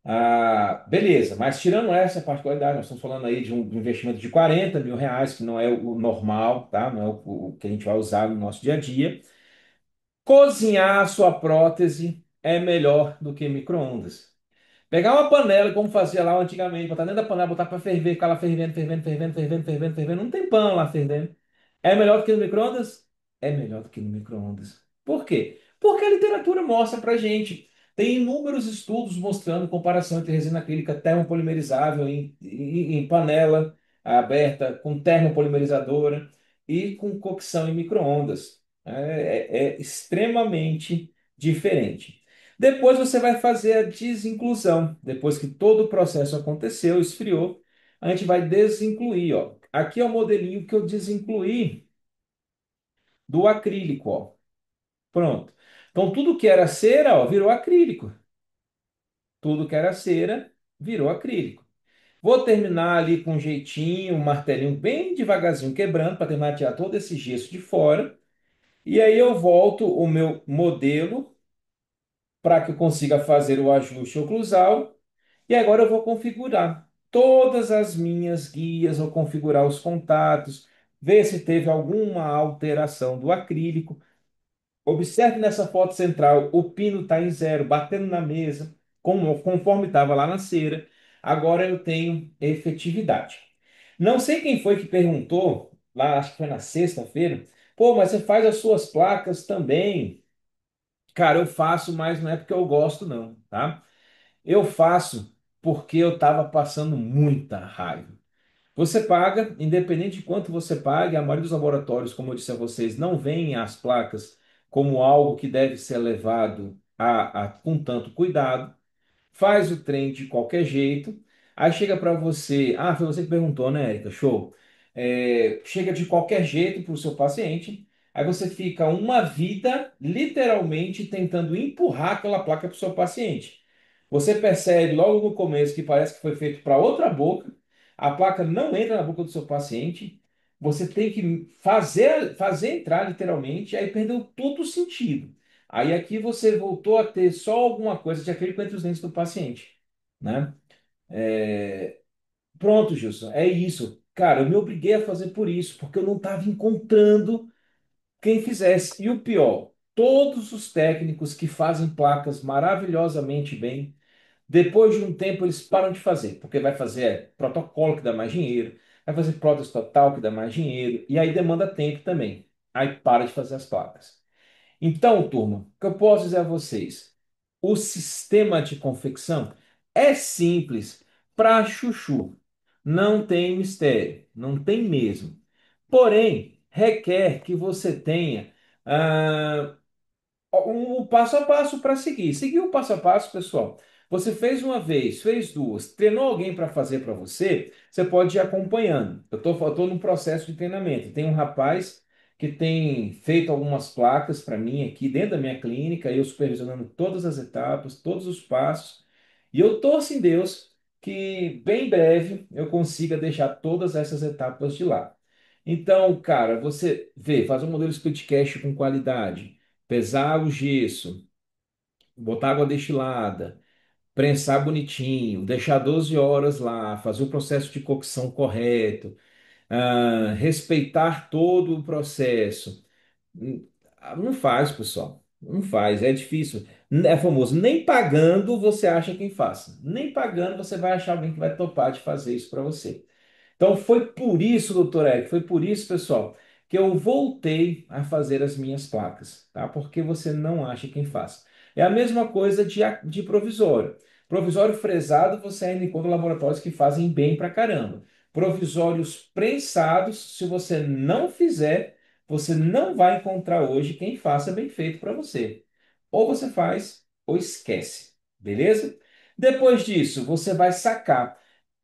Ah, beleza, mas tirando essa particularidade, nós estamos falando aí de um investimento de R$ 40.000, que não é o normal, tá? Não é o que a gente vai usar no nosso dia a dia. Cozinhar a sua prótese é melhor do que micro-ondas. Pegar uma panela, como fazia lá antigamente, botar dentro da panela, botar para ferver, ficar lá fervendo, fervendo, fervendo, fervendo, fervendo, fervendo, não tem pão lá fervendo. É melhor do que no micro-ondas? É melhor do que no micro-ondas. Por quê? Porque a literatura mostra pra gente. Tem inúmeros estudos mostrando comparação entre resina acrílica termopolimerizável em panela aberta, com termopolimerizadora e com cocção em micro-ondas. É extremamente diferente. Depois você vai fazer a desinclusão. Depois que todo o processo aconteceu, esfriou, a gente vai desincluir, ó. Aqui é o modelinho que eu desincluí do acrílico, ó. Pronto. Então tudo que era cera, ó, virou acrílico. Tudo que era cera virou acrílico. Vou terminar ali com um jeitinho, um martelinho bem devagarzinho quebrando para terminar de tirar todo esse gesso de fora. E aí eu volto o meu modelo para que eu consiga fazer o ajuste oclusal. E agora eu vou configurar todas as minhas guias, vou configurar os contatos, ver se teve alguma alteração do acrílico. Observe nessa foto central, o pino está em zero, batendo na mesa, conforme estava lá na cera. Agora eu tenho efetividade. Não sei quem foi que perguntou, lá acho que foi na sexta-feira, pô, mas você faz as suas placas também? Cara, eu faço, mas não é porque eu gosto, não, tá? Eu faço porque eu estava passando muita raiva. Você paga, independente de quanto você pague, a maioria dos laboratórios, como eu disse a vocês, não veem as placas como algo que deve ser levado com tanto cuidado, faz o trem de qualquer jeito, aí chega para você, ah, foi você que perguntou, né, Erika? Show. Chega de qualquer jeito para o seu paciente, aí você fica uma vida literalmente tentando empurrar aquela placa para o seu paciente. Você percebe logo no começo que parece que foi feito para outra boca, a placa não entra na boca do seu paciente, você tem que fazer entrar literalmente, aí perdeu todo o sentido. Aí aqui você voltou a ter só alguma coisa de acrílico entre os dentes do paciente, né? É, Pronto, Gilson, é isso. Cara, eu me obriguei a fazer por isso, porque eu não estava encontrando quem fizesse. E o pior, todos os técnicos que fazem placas maravilhosamente bem, depois de um tempo eles param de fazer, porque vai fazer protocolo que dá mais dinheiro, vai fazer prótese total que dá mais dinheiro, e aí demanda tempo também. Aí para de fazer as placas. Então, turma, o que eu posso dizer a vocês? O sistema de confecção é simples para chuchu. Não tem mistério, não tem mesmo. Porém, requer que você tenha ah, o passo a passo para seguir. Seguir o passo a passo, pessoal. Você fez uma vez, fez duas, treinou alguém para fazer para você, você pode ir acompanhando. Eu tô num processo de treinamento. Tem um rapaz que tem feito algumas placas para mim aqui dentro da minha clínica, eu supervisionando todas as etapas, todos os passos. E eu torço em Deus que bem breve eu consiga deixar todas essas etapas de lá. Então, cara, você vê, faz um modelo split cast com qualidade, pesar o gesso, botar água destilada, prensar bonitinho, deixar 12 horas lá, fazer o processo de cocção correto, respeitar todo o processo. Não faz, pessoal. Não faz, é difícil. É famoso, nem pagando você acha quem faça. Nem pagando você vai achar alguém que vai topar de fazer isso para você. Então foi por isso, doutor Eric, foi por isso, pessoal, que eu voltei a fazer as minhas placas, tá? Porque você não acha quem faz. É a mesma coisa de provisório. Provisório fresado você ainda encontra laboratórios que fazem bem pra caramba. Provisórios prensados, se você não fizer, você não vai encontrar hoje quem faça bem feito para você. Ou você faz ou esquece, beleza? Depois disso, você vai sacar.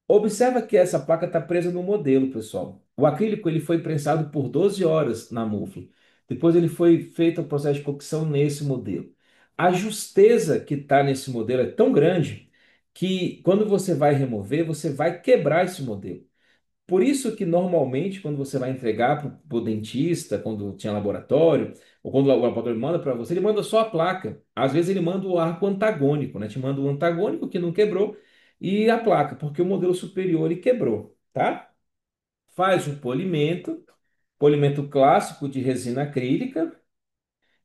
Observa que essa placa está presa no modelo, pessoal. O acrílico ele foi prensado por 12 horas na mufle. Depois ele foi feito o processo de cocção nesse modelo. A justeza que está nesse modelo é tão grande que quando você vai remover, você vai quebrar esse modelo. Por isso que normalmente quando você vai entregar para o dentista, quando tinha laboratório, ou quando o laboratório manda para você, ele manda só a placa. Às vezes ele manda o arco antagônico, né? Te manda o antagônico que não quebrou e a placa, porque o modelo superior ele quebrou, tá? Faz um polimento, polimento clássico de resina acrílica,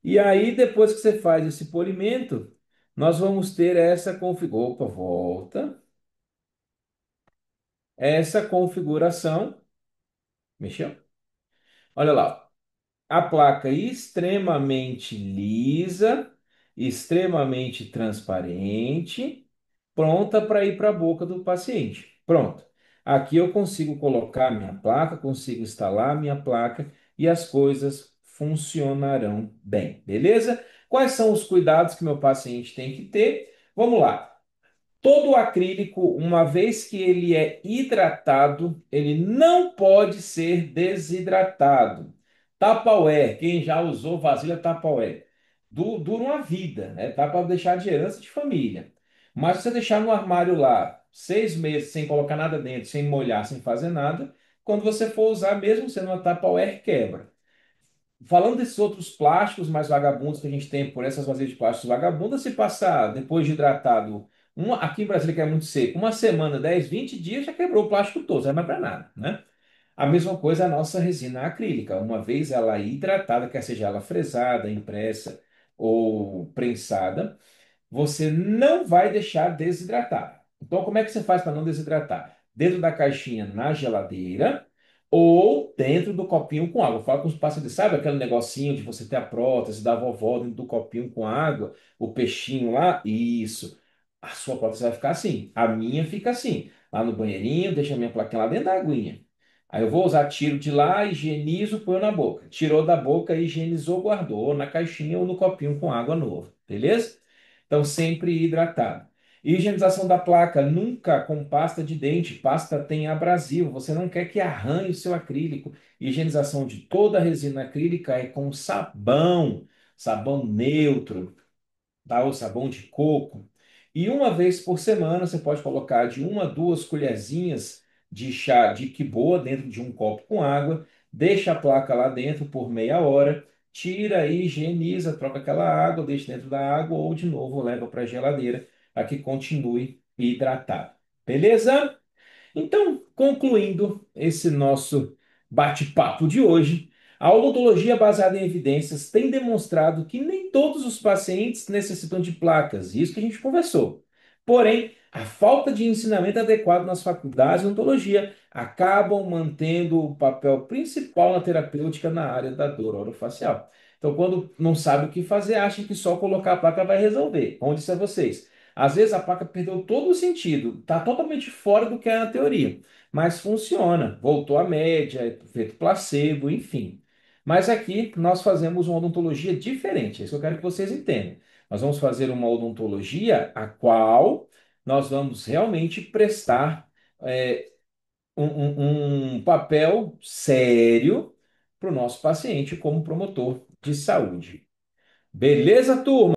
e aí depois que você faz esse polimento, nós vamos ter essa configuração. Opa, volta. Essa configuração. Mexeu? Olha lá. A placa extremamente lisa, extremamente transparente, pronta para ir para a boca do paciente. Pronto. Aqui eu consigo colocar minha placa, consigo instalar minha placa e as coisas funcionarão bem, beleza? Quais são os cuidados que meu paciente tem que ter? Vamos lá. Todo acrílico, uma vez que ele é hidratado, ele não pode ser desidratado. Tupperware, quem já usou vasilha Tupperware, dura uma vida, né? Dá para deixar de herança de família. Mas se você deixar no armário lá 6 meses sem colocar nada dentro, sem molhar, sem fazer nada, quando você for usar, mesmo sendo uma Tupperware, quebra. Falando desses outros plásticos mais vagabundos que a gente tem por essas vasilhas de plástico vagabundas, se passar depois de hidratado, aqui em Brasília que é muito seco, uma semana, 10, 20 dias, já quebrou o plástico todo, não vai para nada, né? A mesma coisa a nossa resina acrílica. Uma vez ela hidratada, quer seja ela fresada, impressa ou prensada, você não vai deixar desidratar. Então, como é que você faz para não desidratar? Dentro da caixinha na geladeira ou dentro do copinho com água. Fala com os pacientes, sabe aquele negocinho de você ter a prótese da vovó dentro do copinho com água, o peixinho lá? Isso. A sua prótese vai ficar assim. A minha fica assim. Lá no banheirinho, deixa a minha plaquinha lá dentro da aguinha. Aí eu vou usar, tiro de lá, higienizo, põe na boca. Tirou da boca, higienizou, guardou, ou na caixinha ou no copinho com água nova. Beleza? Então, sempre hidratado. Higienização da placa, nunca com pasta de dente. Pasta tem abrasivo, você não quer que arranhe o seu acrílico. Higienização de toda a resina acrílica é com sabão, sabão neutro, tá? O sabão de coco. E uma vez por semana você pode colocar de 1 a 2 colherzinhas de chá de quiboa dentro de um copo com água, deixa a placa lá dentro por meia hora, tira e higieniza, troca aquela água, deixa dentro da água ou de novo leva para a geladeira para que continue hidratado. Beleza? Então, concluindo esse nosso bate-papo de hoje, a odontologia baseada em evidências tem demonstrado que nem todos os pacientes necessitam de placas, isso que a gente conversou. Porém, a falta de ensinamento adequado nas faculdades de odontologia acabam mantendo o papel principal na terapêutica na área da dor orofacial. Então, quando não sabe o que fazer, acha que só colocar a placa vai resolver. Como eu disse a vocês, às vezes a placa perdeu todo o sentido, está totalmente fora do que é a teoria, mas funciona, voltou à média, efeito placebo, enfim. Mas aqui nós fazemos uma odontologia diferente, é isso que eu quero que vocês entendam. Nós vamos fazer uma odontologia a qual nós vamos realmente prestar é, um papel sério para o nosso paciente como promotor de saúde. Beleza, turma?